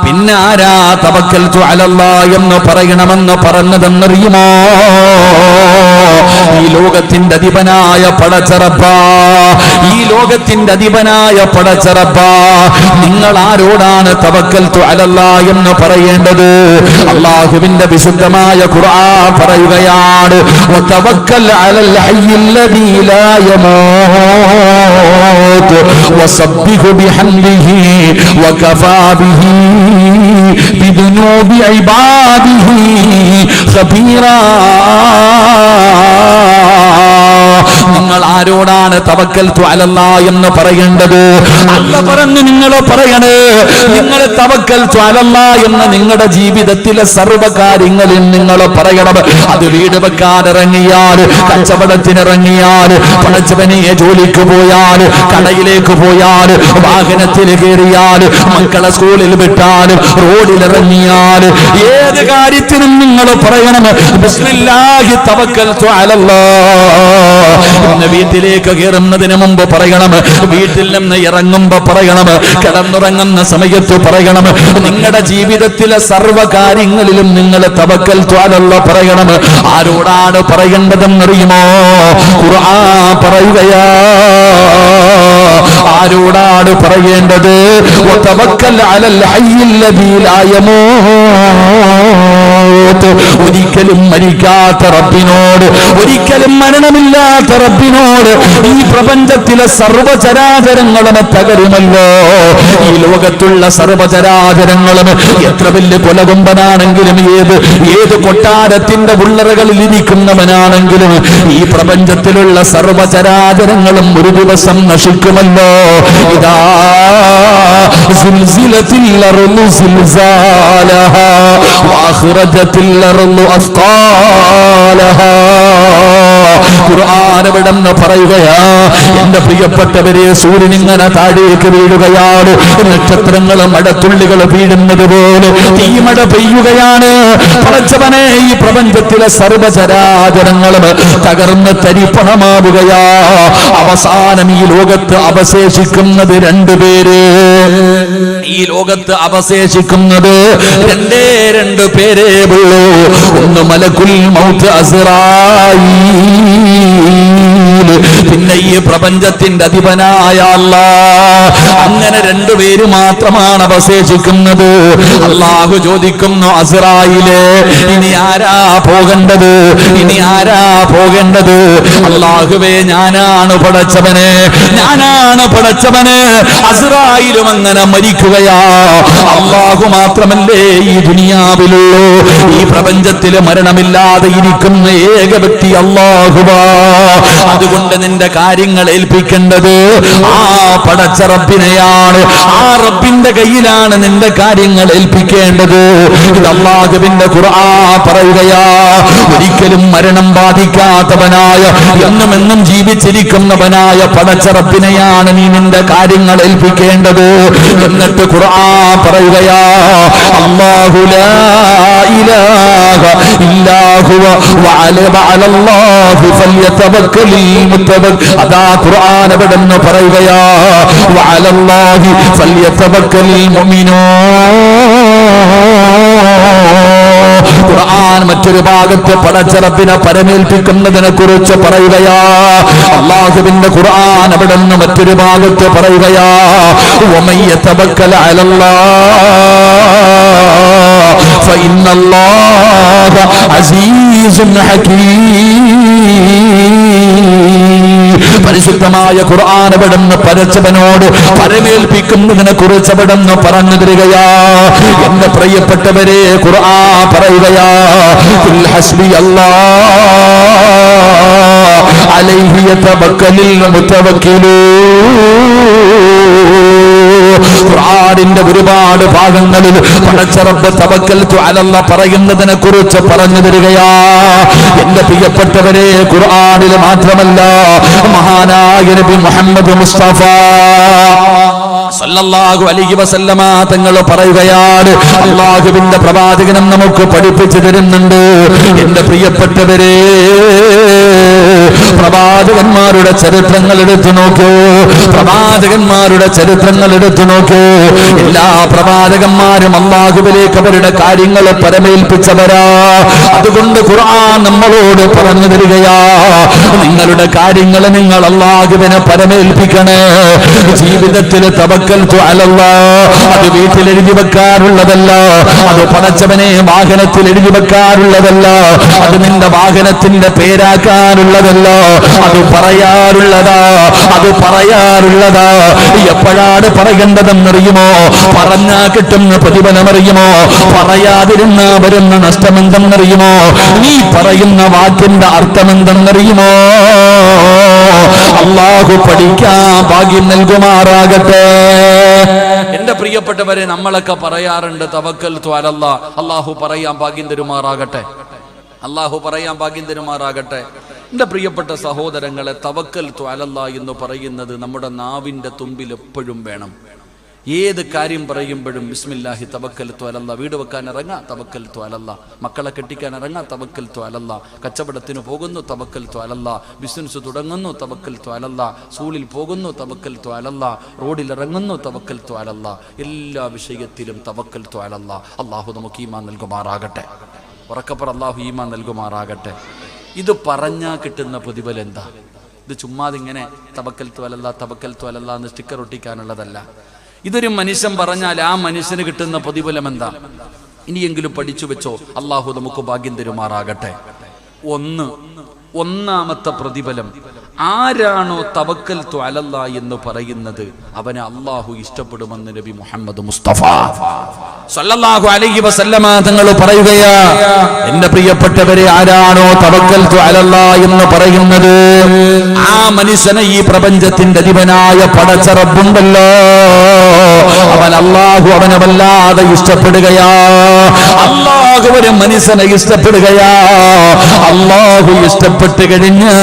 പിന്നെ ആരാ തവക്കൽതു അലല്ലാഹ് എന്ന് പറയണമെന്ന് പറഞ്ഞതെന്നറിയുമോ? ഈ ലോകത്തിന്റെ അധിപനായ പടച്ച റബ്ബാ, ഈ ലോകത്തിന്റെ അധിപനായ പടച്ച റബ്ബാ, നിങ്ങൾ ആരോടാണ് തവക്കൽതു അലല്ലാഹ് എന്ന് പറയേണ്ടത്? അല്ലാഹുവിന്റെ വിശുദ്ധമായ ഖുർആൻ പറയുകയാണ്, വതവക്കൽ അലൽ ഹയ്യില്ലദീ ലാ യമൂത് വസബ്ബിഹു ബിഹംദിഹി വകഫാ ബിഹി ബിദുനൂബി ഇബാദിഹി ഖബീറാ. നിങ്ങൾ ആരോടാണ് തവക്കൽതു അലല്ലാഹ് എന്ന് പറയേണ്ടത്? അല്ലാഹ് പറഞ്ഞു, നിങ്ങൾ പറയണേ, നിങ്ങൾ തവക്കൽതു അലല്ലാഹ് എന്ന് നിങ്ങളുടെ ജീവിതത്തിലെ സർവ്വകാര്യങ്ങളിൽ നിങ്ങൾ പറയണം. അത് വീട് വെക്കാനിറങ്ങിയാൽ, കച്ചവടത്തിനിറങ്ങിയാൽ, പടച്ചവനെ ജോലിക്ക് പോയാൽ, കടയിലേക്ക് പോയാൽ, വാഹനത്തിൽ കയറിയാൽ, മക്കളെ സ്കൂളിൽ വിട്ടാൽ, റോഡിലിറങ്ങിയാൽ, ഏത് കാര്യത്തിനും നിങ്ങൾ പറയണം, ബിസ്മില്ലാഹി തവക്കൽതു അലല്ലാഹ്. വീട്ടിലേക്ക് കയറുന്നതിന് മുമ്പ് പറയണം, വീട്ടിൽ നിന്ന് ഇറങ്ങുമ്പോ പറയണം, കിടന്നുറങ്ങുന്ന സമയത്ത് പറയണം. നിങ്ങളുടെ ജീവിതത്തിലെ സർവ്വകാര്യങ്ങളിലും നിങ്ങൾ തവക്കൽതു അലല്ലാഹ് പറയണം. ആരോടാണ് പറയേണ്ടതെന്നറിയുമോ? ഖുർആൻ പറയുകയാ, ആരോടാണ് പറയേണ്ടത്? വതവക്കൽ അലൽ ഹയ്യില്ലദീ ലാ യമൂത്. ഒരിക്കലും മരിക്കാത്ത റബ്ബിനോട്, ഒരിക്കലും മരണമില്ലാത്ത റബ്ബിനോട്. ഈ പ്രപഞ്ചത്തിലെ സർവ്വചരാചരങ്ങളും തകരുമല്ലോ. ഈ ലോകത്തുള്ള സർവ്വചരാചരങ്ങളും എത്ര വലിയ കൊലകൊമ്പനാണെങ്കിലും, ഏത് കൊട്ടാരത്തിന്റെ ഉള്ളറകളിൽ ഇരിക്കുന്നവനാണെങ്കിലും, ഈ പ്രപഞ്ചത്തിലുള്ള സർവ്വചരാചരങ്ങളും ഒരു ദിവസം നശിക്കുമല്ലോ. ഇതാ സുൽസിലത്തിൽ അർളു സിൽസാലഹാ വഅഖ്റജത്തിൽ അർളു അസ്ഖാലഹാ. ഖുർആൻ എവിടെന്ന് പറയുകയാ, എന്റെ പ്രിയപ്പെട്ടവരെ, സൂര്യൻ ഇങ്ങനെ താഴേക്ക് വീഴുകയാണ്, നക്ഷത്രങ്ങൾ മഴത്തുള്ളികൾ വീഴുന്നത് പോലെ തീമഴ പെയ്യുകയാണ്. പടച്ചവനെ ഈ പ്രപഞ്ചത്തിലെ സർവചരാചരങ്ങളും തകർന്ന് തരിപ്പണമാവുകയാ. അവസാനം ഈ ലോകത്ത് അവശേഷിക്കുന്നത് രണ്ടുപേര്. ഈ ലോകത്ത് അവശേഷിക്കുന്നത് രണ്ടു പേരേ ഉള്ളൂ. ഒന്ന് മലക്കുൽ മൗത്ത് അസ്റായീൽ, പിന്നെ ഈ പ്രപഞ്ചത്തിന്റെ അധിപനായ അല്ലാഹ്. അങ്ങനെ രണ്ടുപേര് മാത്രമാണ് അവശേഷിക്കുന്നത്. അല്ലാഹു ചോദിക്കുന്നു, അസ്റായീലേ, ഇനി ആരാ പോകേണ്ടത്? ഇനി ആരാ പോകേണ്ടത്? അല്ലാഹുവേ, ഞാനാണ് പടച്ചവനെ, ഞാനാണ് പടച്ചവനെ. അസ്റായീലും അങ്ങനെ മരിക്കുകയാ. അല്ലാഹു മാത്രമല്ലേ ഈ ദുനിയാവിലുള്ളൂ. ഈ പ്രപഞ്ചത്തിൽ മരണമില്ലാതെ ഇരിക്കുന്ന ഏക വ്യക്തി അല്ലാഹുവാ. അതുകൊണ്ട് നിന്റെ കാര്യങ്ങൾ ഏൽപ്പിക്കേണ്ടത് ആ പടച്ച റബ്ബിനെയാണ്. ആ റബ്ബിന്റെ കയ്യിലാണ് നിന്റെ കാര്യങ്ങൾ ഏൽപ്പിക്കേണ്ടത്. ഇത് അല്ലാഹുവിന്റെ ഖുർആൻ പറയുകയാ. ഒരിക്കലും മരണം ബാധിക്കാത്തവനായ, എന്നും എന്നും ജീവിച്ചിരിക്കുന്നവനായ പടച്ച റബ്ബിനെയാണ് നീ നിന്റെ കാര്യങ്ങൾ ഏൽപ്പിക്കേണ്ടത്. എന്നിട്ട് ഖുർആൻ പറയുകയാ, അല്ലാഹു ലാ ഇലാഹ ഇല്ലാ ഹുവ വഅലല്ലാഹി ഫൽയതവക്കലിൽ മുതവക്കൽ. അതാ ഖുർആൻ അവിടെന്ന് പറയുകയാ, വഅലല്ലാഹി ഫൽയതവക്കലിൽ മുഅ്മിനൂൻ. ഖുർആൻ മറ്റൊരു ഭാഗത്ത് പടച്ച റബ്ബിനെ പരമേൽപ്പിക്കുന്നതിനെ കുറിച്ച് പറയുകയാ. അല്ലാഹുവിന്റെ ഖുർആൻ അവിടെന്ന് മറ്റൊരു ഭാഗത്ത് പറയുകയാ, വമൻ യതവക്കൽ അലല്ലാഹ് ഫഇന്നല്ലാഹ അസീസുൻ ഹകീം. പരിശുദ്ധമായ ഖുർആൻ അവിടുന്ന് പരച്ചവനോട് പരമേൽപ്പിക്കുന്നതിനെ കുറിച്ച് അവിടുന്ന് പറഞ്ഞു തരികയാ. എന്റെ പ്രിയപ്പെട്ടവരെ, ഖുർആൻ പറയുകയാ, ഖുൽ ഹസ്ബിയല്ലാഹ് അലൈഹി യതവക്കലിൽ മുതവക്കിലൂൻ. ഖുർആനിന്റെ ഒരുപാട് ഭാഗങ്ങളിൽ പടച്ച റബ്ബ് തവക്കൽതു അലല്ലാഹ് പറയുന്നതിനെ കുറിച്ച് പറഞ്ഞു തരികയാ. എന്റെ പ്രിയപ്പെട്ടവരെ, ഖുർആനിൽ മാത്രമല്ല, മഹാനായ നബി മുഹമ്മദ് മുസ്തഫ സല്ലല്ലാഹു അലൈഹി വസല്ലമ തങ്ങൾ പറയുകയാണ്, അല്ലാഹുവിന്റെ പ്രവാചകനും നമുക്ക് പഠിപ്പിച്ചു തരുന്നുണ്ട്. എന്റെ പ്രിയപ്പെട്ടവരെ, പ്രവാചകന്മാരുടെ ചരിത്രങ്ങൾ എടുത്തു നോക്കൂ. പ്രവാചകന്മാരുടെ ചരിത്രങ്ങൾ എടുത്തു നോക്കൂ. എല്ലാ പ്രവാചകന്മാരും അല്ലാഹുവിലേക്ക് അവരുടെ കാര്യങ്ങൾ പരമേൽപ്പിച്ചവരാ. അതുകൊണ്ട് ഖുർആൻ നമ്മളോട് പറഞ്ഞു തരികയാ, നിങ്ങളുടെ കാര്യങ്ങൾ നിങ്ങൾ അല്ലാഹുവിനെ പരമേൽപ്പിക്കണേ. ജീവിതത്തിൽ തവക്കൽതു അലല്ലാഹ്, അത് വീട്ടിൽ എഴുതി വെക്കാറുള്ളതല്ല. അത് പടച്ചവനെ വാഹനത്തിൽ എഴുതി വെക്കാറുള്ളതല്ല. അത് നിന്റെ വാഹനത്തിന്റെ പേരാക്കാനുള്ളതല്ല. അത് പറയാറുള്ളതാ. അത് പറയാറുള്ളതാ. എപ്പോഴാണ് പറയേണ്ടതെന്നറിയുമോ? പറഞ്ഞാ കിട്ടുന്ന പ്രതിഫലമറിയുമോ? പറയാതിരുന്ന വരുന്ന നഷ്ടമെന്തെന്നറിയുമോ? നീ പറയുന്ന വാക്കിന്റെ അർത്ഥമെന്തെന്നറിയുമോ? അല്ലാഹു പഠിക്കാൻ ഭാഗ്യം നൽകുമാറാകട്ടെ. എന്റെ പ്രിയപ്പെട്ടവരെ, നമ്മളൊക്കെ പറയാറുണ്ട് തവക്കൽതു അലല്ലാഹ്. അല്ലാഹു പറയാൻ ഭാഗ്യം തരുമാറാകട്ടെ. അല്ലാഹു പറയാൻ ഭാഗ്യം തരുമാറാകട്ടെ. എന്റെ പ്രിയപ്പെട്ട സഹോദരങ്ങളെ, തവക്കൽതു അലല്ലാഹ് എന്ന് പറയുന്നത് നമ്മുടെ നാവിന്റെ തുമ്പിൽ എപ്പോഴും വേണം. ഏത് കാര്യം പറയുമ്പോഴും ബിസ്മില്ലാഹി തവക്കൽതു അലല്ലാഹ്. വീട് വെക്കാൻ ഇറങ്ങാ, തവക്കൽതു അലല്ലാഹ്. മക്കളെ കെട്ടിക്കാൻ ഇറങ്ങാ, തവക്കൽതു അലല്ലാഹ്. കച്ചവടത്തിന് പോകുന്നു, തവക്കൽതു അലല്ലാഹ്. ബിസിനസ് തുടങ്ങുന്നു, തവക്കൽതു അലല്ലാഹ്. സ്കൂളിൽ പോകുന്നു, തവക്കൽതു അലല്ലാഹ്. റോഡിൽ ഇറങ്ങുന്നു, തവക്കൽതു അലല്ലാഹ്. എല്ലാ വിഷയത്തിലും തവക്കൽതു അലല്ലാഹ്. അല്ലാഹു നമുക്ക് ഈമാൻ നൽകുമാറാകട്ടെ. ഉറക്കപ്പുറ അല്ലാഹു ഈമാൻ നൽകുമാറാകട്ടെ. ഇത് പറഞ്ഞാൽ കിട്ടുന്ന പ്രതിഫലം എന്താ? ഇത് ചുമ്മാതിങ്ങനെ തവക്കൽതു അലല്ലാഹ് തവക്കൽതു അലല്ലാഹ് എന്ന് സ്റ്റിക്കർ ഒട്ടിക്കാനുള്ളതല്ല. ഇതൊരു മനുഷ്യൻ പറഞ്ഞാൽ ആ മനുഷ്യന് കിട്ടുന്ന പ്രതിഫലം എന്താ? ഇനിയെങ്കിലും പഠിച്ചു വെച്ചോ. അല്ലാഹു നമുക്ക് ഭാഗ്യം തരുമാറാകട്ടെ. ഒന്നാമത്തെ പ്രതിഫലം, ആരാണോ തവക്കൽതു അലല്ലാഹ് എന്ന് പറയുന്നത് അവനെ അല്ലാഹു ഇഷ്ടപ്പെടുമെന്ന് നബി മുഹമ്മദ് മുസ്തഫ സല്ലല്ലാഹു അലൈഹി വസല്ലമ തങ്ങൾ പറയുകയാ. എന്റെ പ്രിയപ്പെട്ടവരെ, ആരാണോ തവക്കൽതു അലല്ലാഹ് എന്ന് പറയുന്നത് ആ മനുഷ്യനെ ഈ പ്രപഞ്ചത്തിന്റെ അധിപനായ പടച്ച റബ്ബുണ്ടല്ലോ, അവൻ അല്ലാഹു അവനെ വല്ലാതെ ഇഷ്ടപ്പെടുകയാ. അല്ലാഹു ഒരു മനുഷ്യനെ ഇഷ്ടപ്പെടുകയാ. അല്ലാഹു ഇഷ്ടപ്പെട്ട് കഴിഞ്ഞാൽ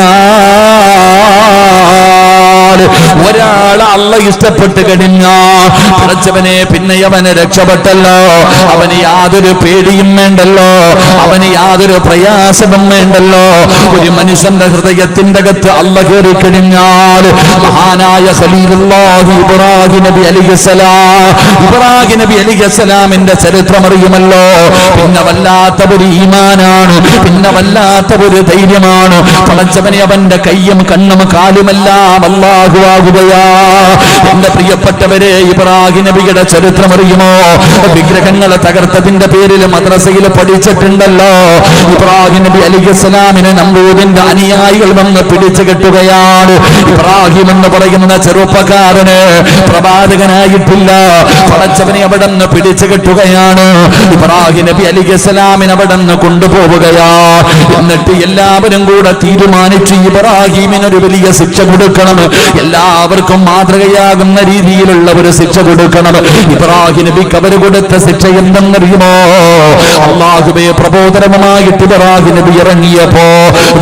ഒരാളെ അല്ല ഇഷ്ടപ്പെട്ട് കഴിഞ്ഞാ പടച്ചവനെ പിന്നെ അവന് രക്ഷപ്പെട്ടല്ലോ. അവന് യാതൊരു പേടിയും വേണ്ടല്ലോ, അവന് യാതൊരു പ്രയാസവും വേണ്ടല്ലോ. ഒരു മനുഷ്യന്റെ ഹൃദയത്തിന്റെ അകത്ത് അല്ല കയറി കഴിഞ്ഞാൽ മഹാനായ ഖലീലുല്ലാഹി ഇബ്രാഹിം നബി അലൈഹിസ്സലാം, ഇബ്രാഹിം നബി അലൈഹിസ്സലാമിന്റെ ചരിത്രം അറിയുമല്ലോ. പിന്നെ വല്ലാത്ത ഒരു ഈമാനാണ്, പിന്നെ വല്ലാത്ത ഒരു ധൈര്യമാണ്. പടച്ചവനെ അവന്റെ കയ്യും കണ്ണും കാലുമെല്ലാം അല്ലാഹു ആകുകയാ. എന്റെ പ്രിയപ്പെട്ടവരെ, ഇബ്രാഹിം നബിയുടെ ചരിത്രം അറിയുമോ? വിഗ്രഹങ്ങളെ തകർത്തതിന്റെ പേരിൽ മദ്രസയിൽ പഠിച്ചിട്ടുണ്ടല്ലോ. ഇബ്രാഹിം നബി അലൈഹിസ്സലാമിനെ നമ്രൂദിന്റെ അനുയായികൾ വന്ന് പിടിച്ചു കെട്ടുകയാണ്. ഇബ്രാഹിം എന്ന് പറയുന്ന ചെറുപ്പക്കാരന് പ്രവാചകനായിട്ടില്ല. പടച്ചവനെ അവിടെ നിന്ന് പിടിച്ചു കെട്ടുകയാണ്. ഇബ്രാഹിം നബി അലൈഹിസ്സലാമിനെ അവിടെ നിന്ന് കൊണ്ടുപോവുകയാ. എന്നിട്ട് എല്ലാവരും കൂടെ തീരുമാനിച്ചു ഇബ്രാഹിമിനൊരു വലിയ ശിക്ഷ കൊടുക്കണം, എല്ലാവർക്കും മാതൃകയാകുന്ന രീതിയിലുള്ള ഒരു ശിക്ഷ കൊടുക്കണം. ഇബ്രാഹിം നബിക്ക് അവർ കൊടുത്ത ശിക്ഷ എന്തെന്നറിയുമോ? അല്ലാഹുവേ പ്രബോധനമായിട്ട് ഇബ്രാഹിം നബി ഇറങ്ങിയപ്പോ,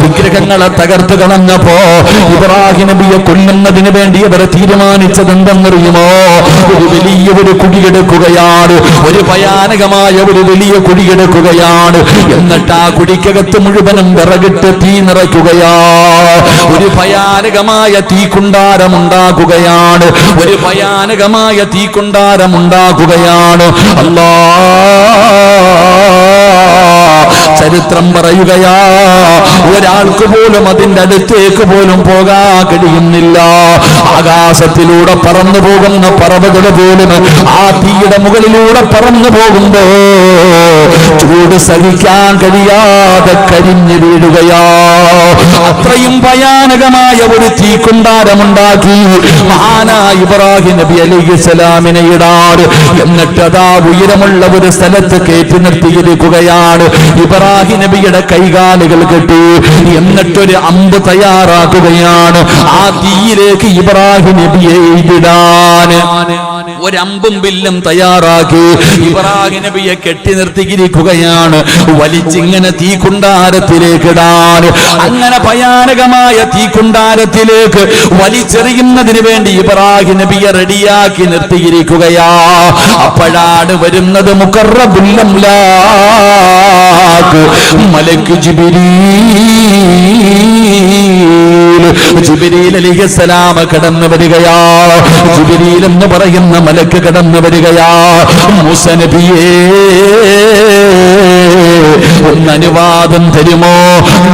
വിഗ്രഹങ്ങളെ തകർത്ത് കളഞ്ഞപ്പോ ഇബ്രാഹിം നബിയെ കൊല്ലുന്നതിന് വേണ്ടി അവർ തീരുമാനിച്ചത് എന്തെന്നറിയുമോ? ഒരു വലിയ ഒരു കുടിയെടുക്കുകയാണ്, ഒരു ഭയാനകമായ ഒരു വലിയ കുടിയെടുക്കുകയാണ്. എന്നിട്ട് ആ കുടിക്കകത്ത് മുഴുവനും വിറകിട്ട് തീ നിറയ്ക്കുകയാ. ഒരു ഭയാനകമായ തീക്കുണ്ടാരമുണ്ടാക്കുകയാണ്, ഒരു ഭയാനകമായ തീക്കുണ്ടാരമുണ്ടാക്കുകയാണ്. അല്ലാ, ചരിത്രം പറയുകയാ, ഒരാൾക്ക് പോലും അതിന്റെ അടുത്തേക്ക് പോലും പോകാൻ കഴിയുന്നില്ല. ആകാശത്തിലൂടെ പറന്നു പോകുന്ന പറവകൾ പോലും ആ തീയുടെ മുകളിലൂടെ പറന്നു പോകുമ്പോ ചൂട് സഹിക്കാൻ കഴിയാതെ കരിഞ്ഞു വീഴുകയാ. അത്രയും ഭയാനകമായ ഒരു തീക്കുണ്ടാരമുണ്ടാക്കി മഹാനായ ഇബ്രാഹിം നബി അലൈഹിസ്സലാമിനെ ഇടാറ്. എന്നിട്ട് അതാ ഉയരമുള്ള ഒരു സ്ഥലത്ത് കയറ്റി നിർത്തിയിരിക്കുകയാണ്. ഇബ്രാഹിം നബിയുടെ കൈകാലുകൾ കെട്ടി എന്നിട്ടൊരു അമ്പ് തയ്യാറാക്കുകയാണ്. ആ തീയിലേക്ക് ഇബ്രാഹിം നബിയെ ഇടാൻ ഒരമ്പും ബില്ലും തയ്യാറാക്കി ഇബ്രാഹിം നബിയെ കെട്ടി നിർത്തിയിരിക്കുകയാണ്. വലിച്ചിങ്ങനെ തീക്കുണ്ടാരത്തിലേക്ക് ഇടാൻ, അങ്ങനെ ഭയാനകമായ തീക്കുണ്ടാരത്തിലേക്ക് വലിച്ചെറിയുന്നതിന് വേണ്ടി ഇബ്രാഹിം നബിയെ റെഡിയാക്കി നിർത്തിയിരിക്കുകയാ. അപ്പോഴാണ് വരുന്നത് മുഖറബുൽ അംലാക്ക് മലക്ക് ജിബ്രീൽ അലൈഹിസ്സലാം കടന്നു വരികയാ. ജിബ്രീൽ എന്ന് പറയുന്ന മലക്ക് കടന്നു വരികയാ. മൂസ നബിയേ, ഒന്ന് അനുവാദം തരുമോ?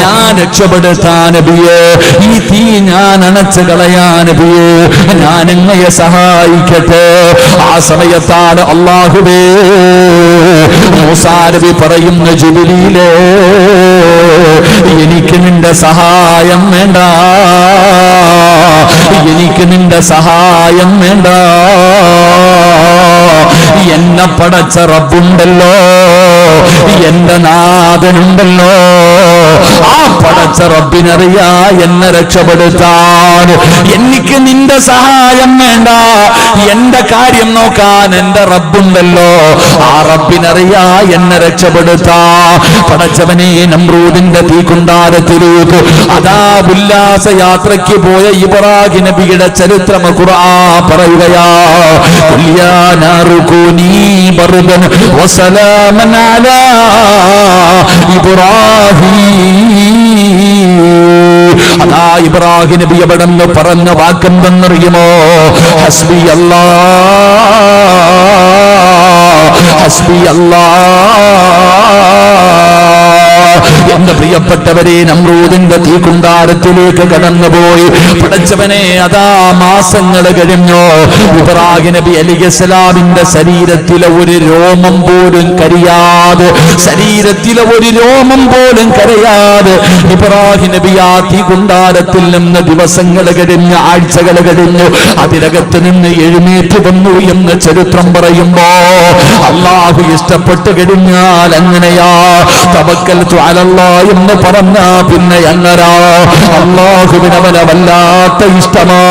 ഞാൻ രക്ഷപ്പെടുത്താൻ നബിയേ, ഈ തീ ഞാൻ അണച്ചു കളയാൻ നബിയേ, ഞാൻ അങ്ങയെ സഹായിക്കട്ടെ. ആ സമയത്താണ് അല്ലാഹുവേ മൂസാ നബി പറയുന്ന, ജിബ്രീലേ, എനിക്ക് നിന്റെ സഹായം വേണ്ട, എനിക്ക് നിന്റെ സഹായം വേണ്ട. എന്നെ പടച്ച റബ്ബുണ്ടല്ലോ, എന്റെ നാഥനുണ്ടല്ലോ, ആ പടച്ച റബ്ബിനറിയാ എന്നെ രക്ഷപ്പെടുത്താൻ. എനിക്ക് നിന്റെ സഹായം വേണ്ട, എന്റെ കാര്യം നോക്കാൻ എന്റെ റബ്ബുണ്ടല്ലോ, ആ റബ്ബിനറിയാ എന്നെ രക്ഷപ്പെടുത്താ. പടച്ചവനെ, നമ്രൂദിന്റെ തീക്കുണ്ടാരത്തിലേക്ക് അതാ ഉല്ലാസ യാത്രയ്ക്ക് പോയ ഇബ്രാഹിം നബിയുടെ ചരിത്രം ഖുർആൻ പറയുകയാ. യാ നാറു കൂനി ബർദൻ വസലാമൻ അലാ ഇബ്രാഹിം. അതാ ഇബ്രാഹിം നബി എവിടെന്ന് പറഞ്ഞ വാക്കെന്തെന്നറിയുമോ? ഹസ്ബി അല്ലാഹ്, ഹസ്ബി അല്ലാഹ്. എന്റെ പ്രിയപ്പെട്ടവരെ, നമ്രൂദിന്റെ തീക്കുണ്ടാരത്തിലേക്ക് കടന്നുപോയി. പടച്ചവനെ, അതാ മാസങ്ങൾ കഴിഞ്ഞു. ഇബ്രാഹിം നബി അലൈഹിസ്സലാമിന്റെ ശരീരത്തിലെ ഒരു രോമം പോലും കരിയാതെ, ശരീരത്തിലെ ഒരു രോമം പോലും കരയാതെ ഇബ്രാഹിം നബി ആ തീക്കുണ്ടാരത്തിൽ നിന്ന് ദിവസങ്ങൾ കഴിഞ്ഞ്, ആഴ്ചകൾ കഴിഞ്ഞു, അതിനകത്ത് നിന്ന് എഴുന്നേറ്റ് വന്നു എന്ന് ചരിത്രം പറയുമ്പോ, അല്ലാഹു ഇഷ്ടപ്പെട്ട് കഴിഞ്ഞാൽ അങ്ങനെയാ. തവക്കൽതു അലല്ലാഹ് എന്ന് പറഞ്ഞാ പിന്നെ എങ്ങനാ? അല്ലാഹുവിനവനെ വല്ലാത്ത ഇഷ്ടമാ.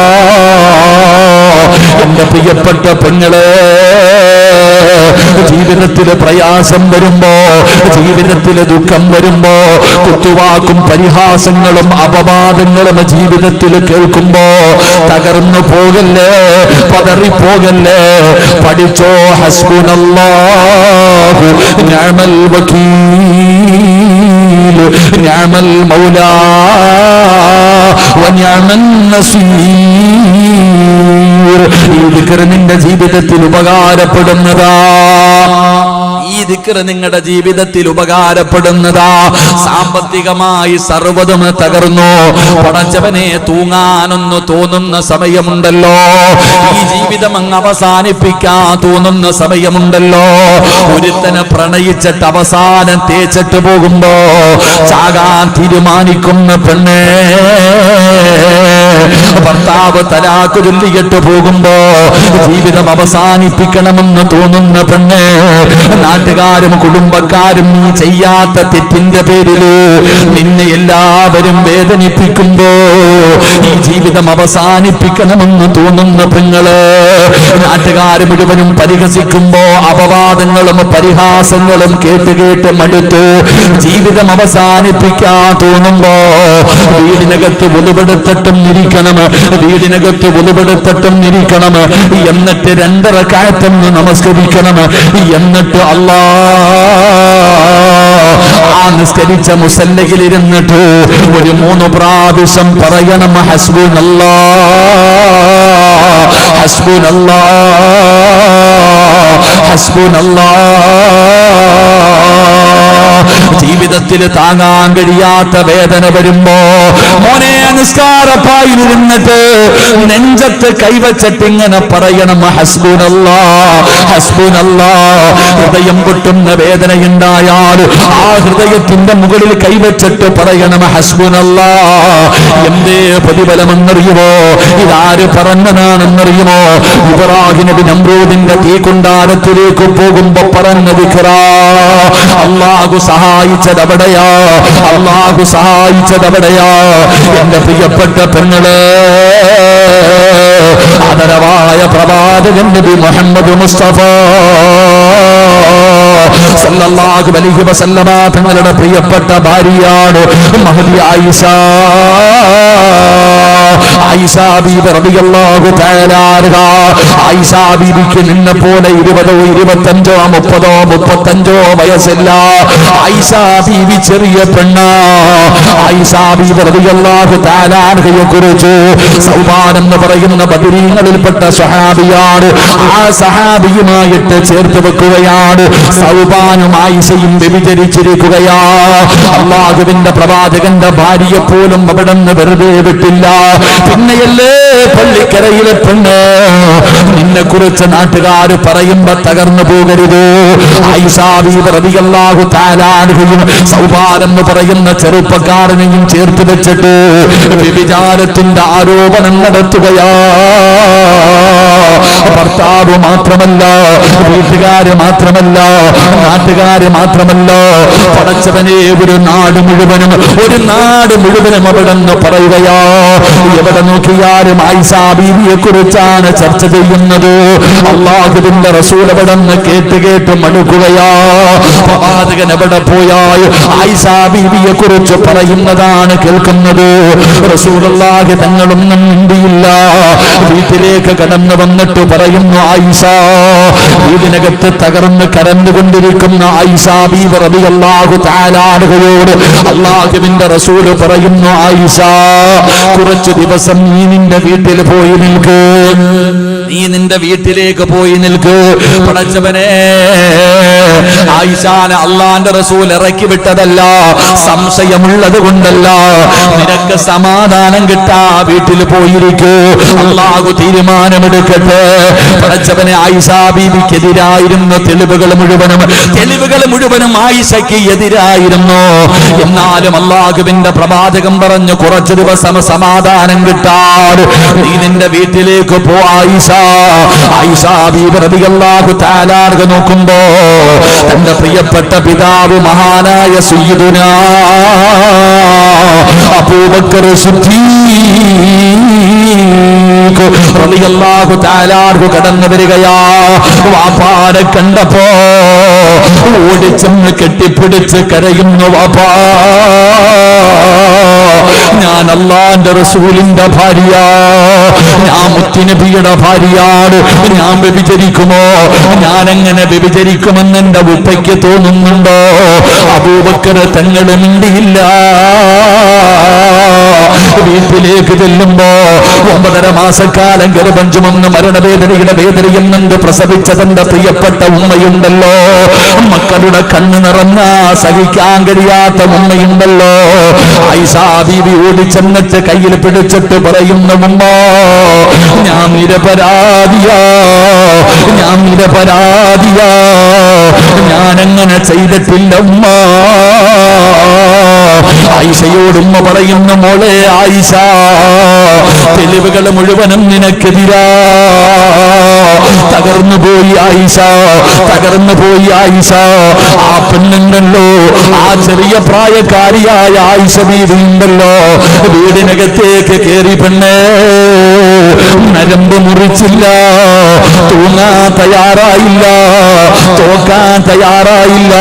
എന്റെ പ്രിയപ്പെട്ട പെങ്ങളെ, ജീവിതത്തിൽ പ്രയാസം വരുമ്പോ, ജീവിതത്തിൽ ദുഃഖം വരുമ്പോ, കുത്തുവാക്കും പരിഹാസങ്ങളും അപവാദങ്ങളും ജീവിതത്തിൽ കേൾക്കുമ്പോ തകർന്നു പോകല്ലേ, പതറിപ്പോകല്ലേ. പഠിച്ചോ, ഹസ്ബുനല്ലാഹു നിഅമൽ വകീൽ നിഅമൽ മൗലാ വനിഅമൻ നസീർ. ഈ ദിക്ർ നിന്റെ ജീവിതത്തിൽ ഉപകാരപ്പെടുന്നതാ. ഈ ദിക്ർ നിങ്ങളുടെ ജീവിതത്തിൽ ഉപകാരപ്പെടുന്നതാ. സാമ്പത്തികമായി സർവ്വതും തകർന്നു, പടച്ചവനെ തൂങ്ങാനൊന്നു തോന്നുന്ന സമയമുണ്ടല്ലോ, ഈ ജീവിതം അങ്ങ് അവസാനിപ്പിക്കാൻ തോന്നുന്ന സമയമുണ്ടല്ലോ. ഒരുത്തനെ പ്രണയിച്ചിട്ട് അവസാനം തേച്ചിട്ട് പോകുമ്പോ ചാകാൻ തീരുമാനിക്കുന്ന പെണ്ണേ, ഭർത്താവ് തലാക്ക് ചൊല്ലിയിട്ട് പോകുമ്പോ ജീവിതം അവസാനിപ്പിക്കണമെന്ന് തോന്നുന്ന പെണ്ണേ, നാട്ടുകാരും കുടുംബക്കാരും നീ ചെയ്യാത്ത തെറ്റിന്റെ പേരില് നിന്നെ എല്ലാവരും വേദനിപ്പിക്കുമ്പോ ഈ ജീവിതം അവസാനിപ്പിക്കണമെന്ന് തോന്നുന്ന പെങ്ങള്, നാട്ടുകാർ മുഴുവനും പരിഹസിക്കുമ്പോ അപവാദങ്ങളും പരിഹാസങ്ങളും കേട്ട് കേട്ട് മടുത്ത് ജീവിതം അവസാനിപ്പിക്കാൻ തോന്നുമ്പോ വീടിനകത്ത് ഒതുപെടുത്തിട്ടും ഇരിക്കണം, വീടിനകത്ത് ഒതുപെടുത്തിട്ടും ഇരിക്കണം. എന്നിട്ട് 2 റക്അത്ത് നമസ്കരിക്കണം. എന്നിട്ട് ആ നിസ്കരിച്ച മുസല്ലയിൽ ഇരുന്നിട്ട് ഒരു 3 പ്രാവശ്യം പറയണം, ഹസ്ബുനല്ലാഹ് ഹസ്ബുനല്ലാഹ് ഹസ്ബുനല്ലാഹ്. ജീവിതത്തിൽ താങ്ങാൻ കഴിയാത്ത വേദന വരുമ്പോ മോനെ നിസ്കാരപ്പായിൽ ഇരുന്നിട്ട് നെഞ്ചത്ത് കൈവച്ചിട്ട് ഇങ്ങനെ പറയണം, ഹസ്ബുനല്ലാഹ് ഹസ്ബുനല്ലാഹ്. ഹൃദയം പൊട്ടുന്ന വേദനയുണ്ടായാൽ ആ ഹൃദയത്തിന്റെ മുകളിൽ കൈവച്ചിട്ട് പറയണം, ഹസ്ബുനല്ലാഹ്. എന്തേ പ്രതിഫലമെന്നറിയുമോ? ഇതാര് പറഞ്ഞതാണെന്നറിയുമോ? ഇബ്രാഹിം നബി നമ്രൂദിന്റെ തീക്കുണ്ടാരത്തിലേക്ക് പോകുമ്പോ പറഞ്ഞ ദിക്റാ. അല്ലാഹു സഹായിച്ചതവിടെയാ, അല്ലാഹു സഹായിച്ചതവിടെയാ. എന്റെ പ്രിയപ്പെട്ട പെങ്ങളെ, ആദരവായ പ്രവാചകൻ നബി മുഹമ്മദ് മുസ്തഫ സല്ലല്ലാഹു അലൈഹി വസല്ലമ തങ്ങളുടെ പ്രിയപ്പെട്ട ഭാര്യയാണ് മഹദി ആയിഷ. ആയിഷ ബീബി റളിയല്ലാഹു തആല അൻഹ. ആയിഷ ബീബിക്ക് നിന്നെ പോലെ 20, 25, 30, 35 വയസ്സില്ല. ആയിഷ ബീബി ചെറിയ പെണ്ണ. ആയിഷ ബീബി റളിയല്ലാഹു തആല അൻഹയെ കുറിച്ച് സൗബാൻ എന്ന് പറയുന്ന ബദരീങ്ങളിൽപ്പെട്ട സ്വഹാബിയാണ്. ആ സഹാബിയുമായിട്ട് ചേർത്ത് വെക്കുകയാണ്. സൗബാനും ആയിഷയും വ്യഭിചരിച്ചിരിക്കുകയാ. അല്ലാഹുവിന്റെ പ്രവാചകന്റെ ഭാര്യയെ പോലും അവിടെ നിന്ന് വെറുതെ വിട്ടില്ല. പിന്നെയല്ലേ പള്ളിക്കരയിലെ പെണ്ണ്, നിന്നെ കുറിച്ച് നാട്ടുകാർ പറയുമ്പോ തകർന്നു പോകരുത്. ആയിഷ ബീബി റളിയല്ലാഹു തആല അൻഹയും സൗബാൻ എന്ന് പറയുന്ന ചെറുപ്പക്കാരനെയും ചേർത്ത് വെച്ചിട്ട് വ്യഭിചാരത്തിന്റെ ആരോപണം നടത്തുകയാ. ഭർത്താവ് മാത്രമല്ല, വീട്ടുകാര് മാത്രമല്ല, നാട്ടുകാര് മാത്രമല്ല, പടച്ചവനെ ഒരു നാട് മുഴുവനും അവിടെ നിന്ന് പറയുകയാ. എവിടെ നോക്കിയാലും ആയിഷ ബീവിയെ കുറിച്ചാണ് ചർച്ച ചെയ്യുന്നത്. അല്ലാഹുവിന്റെ റസൂൽ അവിടെ നിന്ന് കേട്ട് മടുക്കുകയാ. പ്രവാചകൻ എവിടെ പോയാൽ ആയിഷ ബീവിയെ കുറിച്ച് പറയുന്നതാണ് കേൾക്കുന്നത്. റസൂലുള്ളാഹി തങ്ങളൊന്നും മിണ്ടിയില്ല. വീട്ടിലേക്ക് കടന്നു വന്നിട്ട് പറയുന്നു, ആയിഷ. വീടിനകത്ത് തകർന്ന് കരന്നുകൊണ്ടിരിക്കുന്ന ആയിഷ ബീവി റളിയല്ലാഹു തആല അൻഹയോട് അല്ലാഹുവിന്റെ റസൂൽ പറയുന്നു, ആയിഷ, കുറച്ചു ദിവസം നീ നിന്റെ വീട്ടിൽ പോയി നിൽക്ക്, നീ നിന്റെ വീട്ടിലേക്ക് പോയി നിൽക്ക്. പടച്ചവനെ, ആയിഷാനെ അള്ളാന്റെ റസൂൽ ഇറക്കി വിട്ടതല്ല, സംശയമുള്ളത് കൊണ്ടല്ല. നിനക്ക് സമാധാനം കിട്ടാ വീട്ടിൽ പോയിരിക്കൂ, അള്ളാഹു തീരുമാനമെടുക്കട്ടെ. പടച്ചവനെ, ആയിഷ ബീവിക്കെതിരായിരുന്ന തെളിവുകൾ മുഴുവനും ആയിഷയ്ക്ക് എതിരായിരുന്നു. എന്നാലും അള്ളാഹുവിന്റെ പ്രവാചകം പറഞ്ഞു, കുറച്ചു ദിവസം സമാധാനം കിട്ടാൻ നീ നിന്റെ വീട്ടിലേക്ക് പോ ആയിഷ. ആയിഷ ബീവി റളിയല്ലാഹു തആല അൻഹ നോക്കുമ്പോ തന്റെ പ്രിയപ്പെട്ട പിതാവ് മഹാനായ സയ്യിദുനാ അബൂബക്കർ സിദ്ദീഖ് സിദ്ദീഖ് റളിയല്ലാഹു തആല കടന്നു വരികയാ. വാപ്പാരെ കണ്ടപ്പോ ഓടിച്ചെന്ന് കെട്ടിപ്പിടിച്ച് കരയുന്നു. വാപ്പാ, ഞാൻ അല്ലാഹുവിന്റെ റസൂലിന്റെ ഭാര്യ, ഞാൻ മുത്തുനബിയുടെ ഭാര്യയാണ്. ഞാൻ വ്യഭിചരിക്കുമോ? ഞാൻ എങ്ങനെ വ്യഭിചരിക്കുമെന്ന് എന്റെ ഉപ്പയ്ക്ക് തോന്നുന്നുണ്ടോ? അബൂബക്കർ തങ്ങൾ മിണ്ടിയില്ല. വീട്ടിലേക്ക് ചെല്ലുമ്പോ 9.5 മാസക്കാലം ഗർഭം ചുമന്ന് മരണവേദനയുടെ വേദനയിൽ നിന്ന് പ്രസവിച്ച തന്റെ പ്രിയപ്പെട്ട ഉമ്മയുണ്ടല്ലോ, മക്കളുടെ കണ്ണ് നിറഞ്ഞ സഹിക്കാൻ കഴിയാത്ത ഉമ്മയുണ്ടല്ലോ. ആയിഷാ ബീവി ഓടിച്ചെന്നിട്ട് കയ്യിൽ പിടിച്ചിട്ട് പറയുന്ന ഉമ്മ, ഞാൻ നിരപരാധിയാ, ഞാൻ നിരപരാധിയാ, ഞാനങ്ങനെ ചെയ്തിട്ടില്ല ഉമ്മ. ആയിഷയോട് ഉമ്മ പറയുന്ന, മോളെ ആയിഷ, തെളിവുകൾ മുഴുവനും നിനക്കെതിരാ. തകർന്നു പോയി ആയിഷ, തകർന്നു പോയി ആയിഷ. ആ പെണ്ണുണ്ടല്ലോ, ആ ചെറിയ പ്രായക്കാരിയായ ആയിഷ ബീവി ഉണ്ടല്ലോ, വീടിനകത്തേക്ക് കേറി പെണ്ണേ നരമ്പ് മുറിച്ചില്ല, തൂങ്ങാൻ തയ്യാറായില്ല, തോക്കാൻ തയ്യാറായില്ല.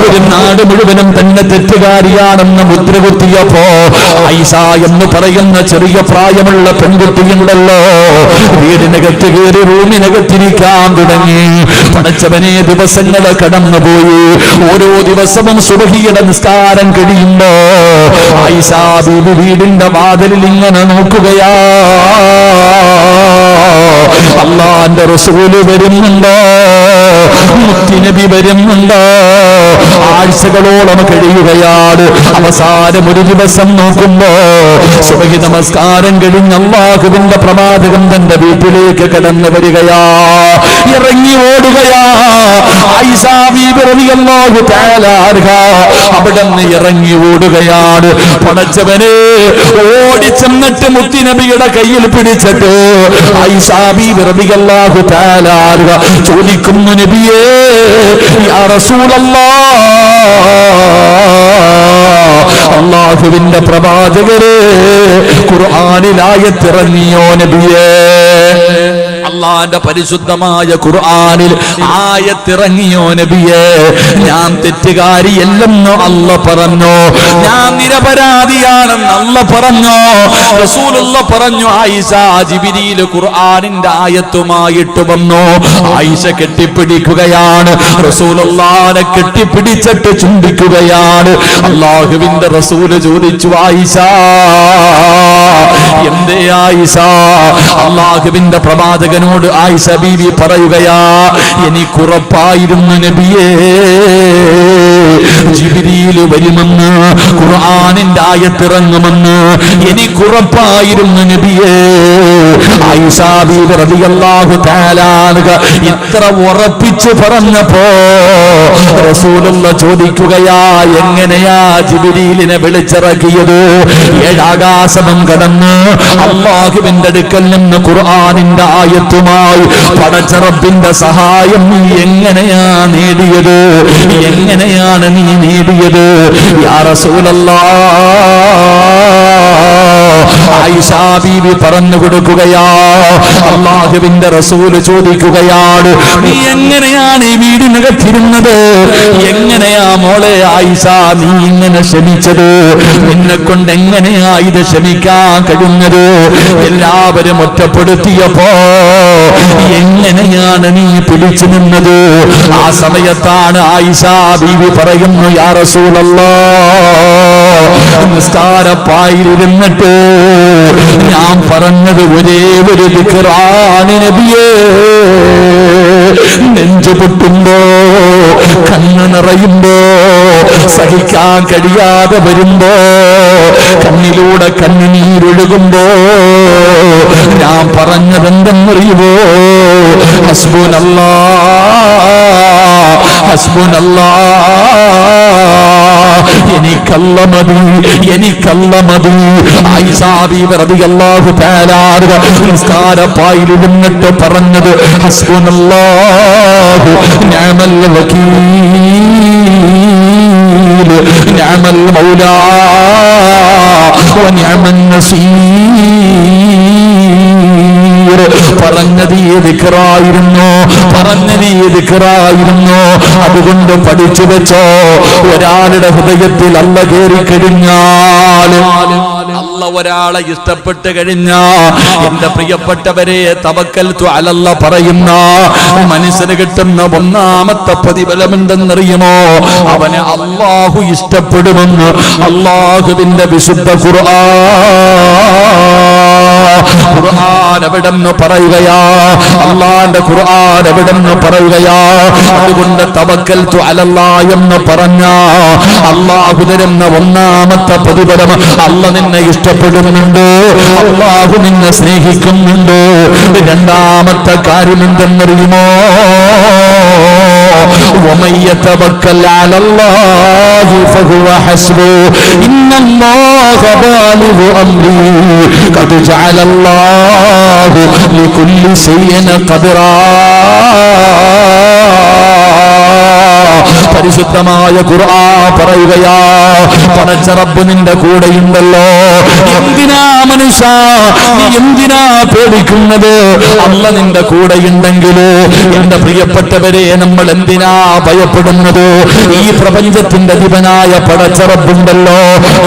ഒരു നാട് മുഴുവനും തന്നെ തെറ്റുകാരിയാണെന്ന് മുദ്ര കുത്തിയപ്പോ ആയിഷ എന്ന് പറയുന്ന ചെറിയ പ്രായമുള്ള പെൺകുട്ടിയുണ്ടല്ലോ, വീടിനകത്ത് കയറി റൂമിനകത്തിരിക്കാൻ തുടങ്ങി. പടച്ചവനെ, ദിവസങ്ങൾ കടന്നുപോയി. ഓരോ ദിവസവും സുബഹിയുടെ നിസ്കാരം കഴിയുമ്പോ ആയിഷ ബീവി വീടിന്റെ വാതിലിൽ ഇങ്ങനെ നോക്കുകയാ. അല്ലാഹുവിന്റെ റസൂല് വരുന്നുണ്ടോ? മുത്തുനബി വരുന്നുണ്ടോ? ആഴ്ചകളോളം കഴിയുകയാണ്. അവസാനം ഒരു ദിവസം നോക്കുമ്പോ സുബഹി നമസ്കാരം കഴിഞ്ഞ് അല്ലാഹുവിന്റെ പ്രവാചകൻ തന്റെ വീട്ടിലേക്ക് കടന്നു വരികയാ. ഇറങ്ങി ഓടുകയാ ആയിഷാ ബീബി റളിയല്ലാഹു തആല അൻഹ. അവിടുന്ന് ഇറങ്ങി ഓടുകയാണ്. പടച്ചവനെ, ഓടിച്ചെന്നിട്ട് മുത്തുനബിയുടെ കയ്യിൽ പിടിച്ചിട്ട് ആയിഷാ ബീബി റളിയല്ലാഹു തആല അൻഹ ചോദിക്കുന്നു, നബിയേ, യാ റസൂലല്ലാഹ്, അല്ലാഹുവിന്റെ പ്രവാചകരെ, ഖുർആനിൽ ആയത്തിറങ്ങിയോ നബിയേ? അള്ളാന്റെ പരിശുദ്ധമായ ഖുർആനിൽ ആയത്തിറങ്ങിയോ നബിയേ? ഞാൻ തെറ്റുകാരിയല്ലെന്ന് അല്ല പറഞ്ഞു, ഞാൻ നിരപരാധിയാണെന്ന് അല്ല പറഞ്ഞു. റസൂലുള്ള പറഞ്ഞു, ആയിഷ, ജിബ്രീൽ ഖുർആനിന്റെ ആയത്തുമായിട്ട് വന്നു. ആയിഷ കെട്ടിപ്പിടിക്കുകയാണ്, റസൂലുള്ളാഹിനെ കെട്ടിപ്പിടിച്ചിട്ട് ചുംബിക്കുകയാണ്. അല്ലാഹുവിന്റെ റസൂല് ചോദിച്ചു, ആയിഷ, എന്തേ ആയിഷ? അല്ലാഹുവിന്റെ പ്രവാചകനോട് ആയിഷ ബീവി പറയുകയാ, എനിക്കുറപ്പായിരുന്നു നബിയേ, ജിബ്രീൽ വരുമെന്ന്, ഖുർആനിന്റെ ആയത്തിറങ്ങുമെന്ന് എനിക്കുറപ്പായിരുന്നു നബിയേ. ആയിഷ ബീവി റളിയല്ലാഹു തആല അൻഹ ഇത്ര ഉറപ്പിച്ചു പറഞ്ഞപ്പോ റസൂലുള്ള ചോദിക്കുകയാ, എങ്ങനെയാ ജിബ്രീലിനെ വിളിച്ചിറക്കിയത്? 7 ആകാശവും കടന്ന് അല്ലാഹുവിന്റെ അടുക്കൽ നിന്ന് ഖുർആനിന്റെ ആയത്തുമായി പടച്ച റബ്ബിന്റെ സഹായം നീ എങ്ങനെയാ നേടിയത്? എങ്ങനെയാണ് നീ നേടിയത്? യാ റസൂലല്ലാഹ്, ആയിഷ ബീവി പറഞ്ഞു കൊടുക്കുകയാ. അല്ലാഹുവിന്റെ റസൂല് ചോദിക്കുകയാണ്, നീ എങ്ങനെയാണ് ഈ വീടിനകത്തിരുന്നത്? എങ്ങനെയാ മോളെ ആയിഷ നീ ഇങ്ങനെ ക്ഷമിച്ചത്? നിന്നെ കൊണ്ട് എങ്ങനെയാ ഇത് ക്ഷമിക്കാൻ കഴിയുന്നത്? എല്ലാവരും ഒറ്റപ്പെടുത്തിയപ്പോ എങ്ങനെയാണ് നീ പിടിച്ചു നിന്നത്? ആ സമയത്താണ് ആയിഷ ബീവി പറയുന്നു, യാ റസൂലല്ലാഹ്, നിസ്കാരപ്പായിരുന്നിട്ട് ഞാൻ പറഞ്ഞത് ഒരേ ഒരു ദിക്റാണ് നബിയേ. നെഞ്ചു പൊട്ടുമ്പോ, കണ്ണ് നിറയുമ്പോ, സഹിക്കാൻ കഴിയാതെ വരുമ്പോ, കണ്ണിലൂടെ കണ്ണുനീരൊഴുകുമ്പോ ഞാൻ പറഞ്ഞതെന്തെന്നറിയുമോ? ഹസ്ബുനല്ലാഹ്, ഹസ്ബുനല്ലാഹ്, എനിക്കല്ല മതി, എനിക്കല്ല മതി. ആയിഷ ബീവി റളിയല്ലാഹു തആല അൻഹ നിസ്കാരപ്പായിൽ ഇരുന്നിട്ട് പറഞ്ഞത്, ഹസ്ബുനല്ലാഹു നിഅമൽ വകീൽ, നിഅമൽ മൗലാ വനിഅമൻ നസീർ. പറഞ്ഞത് ഈ ദിക്റായിരുന്നു, പറഞ്ഞത് ഈ ദിക്റായിരുന്നു. അതുകൊണ്ട് പഠിച്ചു വെച്ചോ, ഒരാളുടെ ഹൃദയത്തിൽ അല്ല കയറി കഴിഞ്ഞാൽ, അല്ല ഒരാളെ ഇഷ്ടപ്പെട്ട് കഴിഞ്ഞാ, എന്റെ പ്രിയപ്പെട്ടവരെ, തവക്കൽതു അലല്ലാഹ് പറയുന്ന മനുഷ്യന് കിട്ടുന്ന ഒന്നാമത്തെ പ്രതിഫലം എന്തെന്നറിയുമോ? അവനെ അല്ലാഹു ഇഷ്ടപ്പെടുമെന്ന് അല്ലാഹുവിന്റെ വിശുദ്ധ ഖുർആൻ എവിടെന്ന് പറയുകയാ, അല്ലാഹുവിന്റെ ഖുർആൻ എവിടെന്ന് പറയുകയാ. അതുകൊണ്ട് തവക്കൽതു അലല്ലാഹ് എന്ന് പറഞ്ഞ അല്ലാഹു തരുന്ന ഒന്നാമത്തെ പ്രതിഫലം, അല്ല നിന്നെ ഇഷ്ടപ്പെടുന്നുണ്ട്, അല്ലാഹു നിന്നെ സ്നേഹിക്കുന്നുണ്ട്. രണ്ടാമത്തെ കാര്യം എന്തെന്നറിയുമോ? ومن يتوكل على الله فهو حسبه إن الله بالغ أمره قد جعل الله لكل شيء قدرا. പരിശുദ്ധമായ ഖുർആൻ പറയുകയാ, പടച്ച റബ്ബ് നിന്റെ കൂടെയുണ്ടല്ലോ. എന്തിനാ മനുഷ്യ നീ എന്തിനാ പേടിക്കുന്നത്? അല്ല നിന്റെ കൂടെയുണ്ടെങ്കിലോ എന്റെ പ്രിയപ്പെട്ടവരെ, നമ്മൾ എന്തിനാ ഭയപ്പെടുന്നത്? ഈ പ്രപഞ്ചത്തിന്റെ അധിപനായ പടച്ച റബ്ബുണ്ടല്ലോ,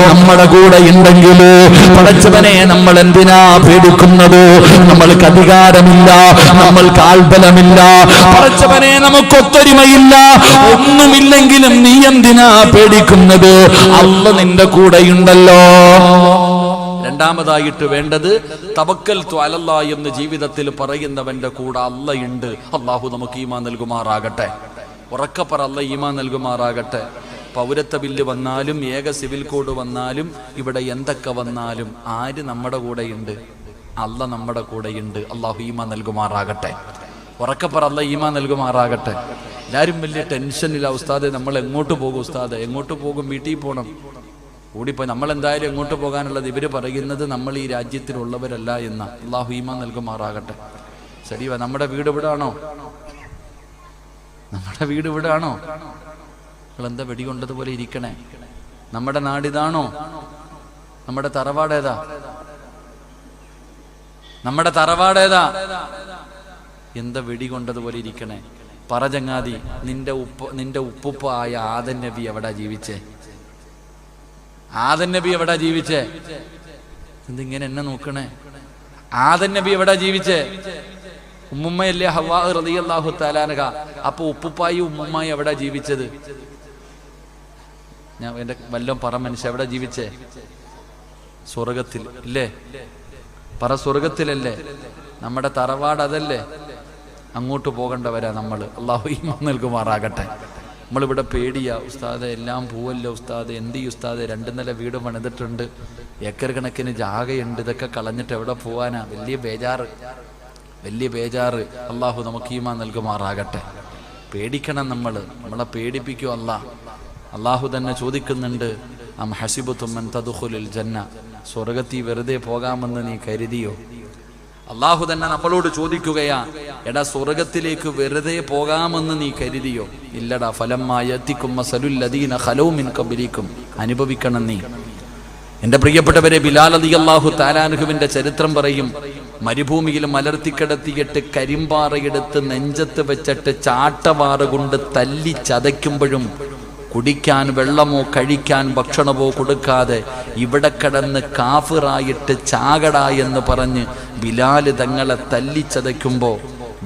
നമ്മുടെ കൂടെ ഉണ്ടെങ്കിലോ പടച്ചവനെ നമ്മൾ എന്തിനാ പേടിക്കുന്നത്? നമ്മൾക്ക് അധികാരമില്ല, നമ്മൾക്ക് ആൾബലമില്ല, പടച്ചവനെ നമുക്ക് ഒത്തൊരുമയില്ല, ഒന്നുമില്ലെങ്കിലും നീ എന്തിനാ പേടിക്കുന്നത്? അല്ല നിന്റെ കൂടെയുണ്ടല്ലോ. രണ്ടാമതായിട്ട് വേണ്ടത് തവക്കൽതു അലല്ലാഹ് എന്ന് ജീവിതത്തിൽ പറയുന്നവന്റെ കൂടെ അള്ളയുണ്ട്. അള്ളാഹു നമുക്ക് ഈമാൻ നൽകുമാറാകട്ടെ. ഉറക്കപ്പറ അല്ല ഈമാൻ നൽകുമാറാകട്ടെ. പൗരത്വ ബില്ല് വന്നാലും ഏക സിവിൽ കോഡ് വന്നാലും ഇവിടെ എന്തൊക്കെ വന്നാലും ആര് നമ്മുടെ കൂടെയുണ്ട്? അല്ല നമ്മുടെ കൂടെയുണ്ട്. അള്ളാഹു ഈമാൻ നൽകുമാറാകട്ടെ. ഉറക്കപ്പറ അല്ല ഈമാൻ നൽകുമാറാകട്ടെ. എല്ലാവരും വലിയ ടെൻഷനില്ല ഉസ്താദെ, നമ്മൾ എങ്ങോട്ട് പോകും ഉസ്താദെ? എങ്ങോട്ട് പോകും? വീട്ടിൽ പോകണം. കൂടിപ്പോ നമ്മൾ എന്തായാലും എങ്ങോട്ട് പോകാനുള്ളത്? ഇവര് പറയുന്നത് നമ്മൾ ഈ രാജ്യത്തിലുള്ളവരല്ല എന്ന. അള്ളാഹു ഈമാൻ നൽകുമാറാകട്ടെ. ശരിവാ, നമ്മുടെ വീട് ഇവിടാണോ? നമ്മുടെ വീട് ഇവിടാണോ? നിങ്ങളെന്താ വെടികൊണ്ടതുപോലെ ഇരിക്കണേ? നമ്മുടെ നാടിതാണോ? നമ്മുടെ തറവാടേതാ? നമ്മുടെ തറവാടേതാ? എന്താ വെടികൊണ്ടതുപോലെ ഇരിക്കണേ? പറ ചങ്ങാതി, നിന്റെ ഉപ്പുപ്പ ആയ ആദൻ നബി എവിടാ ജീവിച്ചേ? ആദൻ നബി എവിടാ ജീവിച്ചേ? എന്തിങ്ങനെ എന്നെ നോക്കണേ? ആദൻ നബി എവിടാ ജീവിച്ചേ? ഉമ്മുമ്മയല്ലേ ഹവ്വാ റളിയല്ലാഹു തആല അൻഹ. അപ്പൊ ഉപ്പുപ്പായി ഉമ്മുമ്മായി എവിടാ ജീവിച്ചത്? ഞാൻ എന്റെ വല്ലം പറ മനുഷ്യ, എവിടാ ജീവിച്ചേ? സ്വർഗത്തിൽ ഇല്ലേ? പറ, സ്വർഗത്തിലല്ലേ? നമ്മുടെ തറവാട് അതല്ലേ? അങ്ങോട്ട് പോകേണ്ടവരാ നമ്മൾ. അള്ളാഹു ഈമാൻ നൽകുമാറാകട്ടെ. നമ്മളിവിടെ പേടിയാ ഉസ്താദെ, എല്ലാം പോവല്ലോ ഉസ്താദെ, എന്ത് ഈ ഉസ്താദെ, 2 നില വീട് പണിതിട്ടുണ്ട്, ഏക്കർ കണക്കിന് ജാഗയുണ്ട്, ഇതൊക്കെ കളഞ്ഞിട്ട് എവിടെ പോവാനാ? വലിയ ബേജാറ്. അള്ളാഹു നമുക്ക് ഈമാൻ നൽകുമാറാകട്ടെ. പേടിക്കണം നമ്മളെ പേടിപ്പിക്കും അള്ളാഹു തന്നെ ചോദിക്കുന്നുണ്ട്, അം ഹസിബതും അൻ തദ്ഖുലുൽ ജന്ന, സ്വർഗത്തിൽ വെറുതെ പോകാമെന്ന് നീ കരുതിയോ? അള്ളാഹു തന്നെ നമ്മളോട് ചോദിക്കുകയാ, എടാ സ്വർഗത്തിലേക്ക് വെറുതെ പോകാമെന്ന് നീ കരുതിയോ? ഇല്ലടാ. ഫലമ്മാ യഅതികും മസലുൽ ലദീന ഖലൗ മിൻ ഖബ്ലികും, അനുഭവിക്കണം നീ. എന്റെ പ്രിയപ്പെട്ടവരെ, ബിലാൽ റളിയല്ലാഹു തആല അൻഹുവിന്റെ ചരിത്രം പറയും. മരുഭൂമിയിൽ മലർത്തിക്കിടത്തിയിട്ട് കരിമ്പാറയെടുത്ത് നെഞ്ചത്ത് വെച്ചിട്ട് ചാട്ടവാറ് കൊണ്ട് തല്ലി ചതയ്ക്കുമ്പോഴും കുടിക്കാൻ വെള്ളമോ കഴിക്കാൻ ഭക്ഷണമോ കൊടുക്കാതെ ഇവിടെ കിടന്ന് കാഫിറായിട്ട് ചാകടാ എന്ന് പറഞ്ഞ് ബിലാല് തങ്ങളെ തല്ലിച്ചതയ്ക്കുമ്പോൾ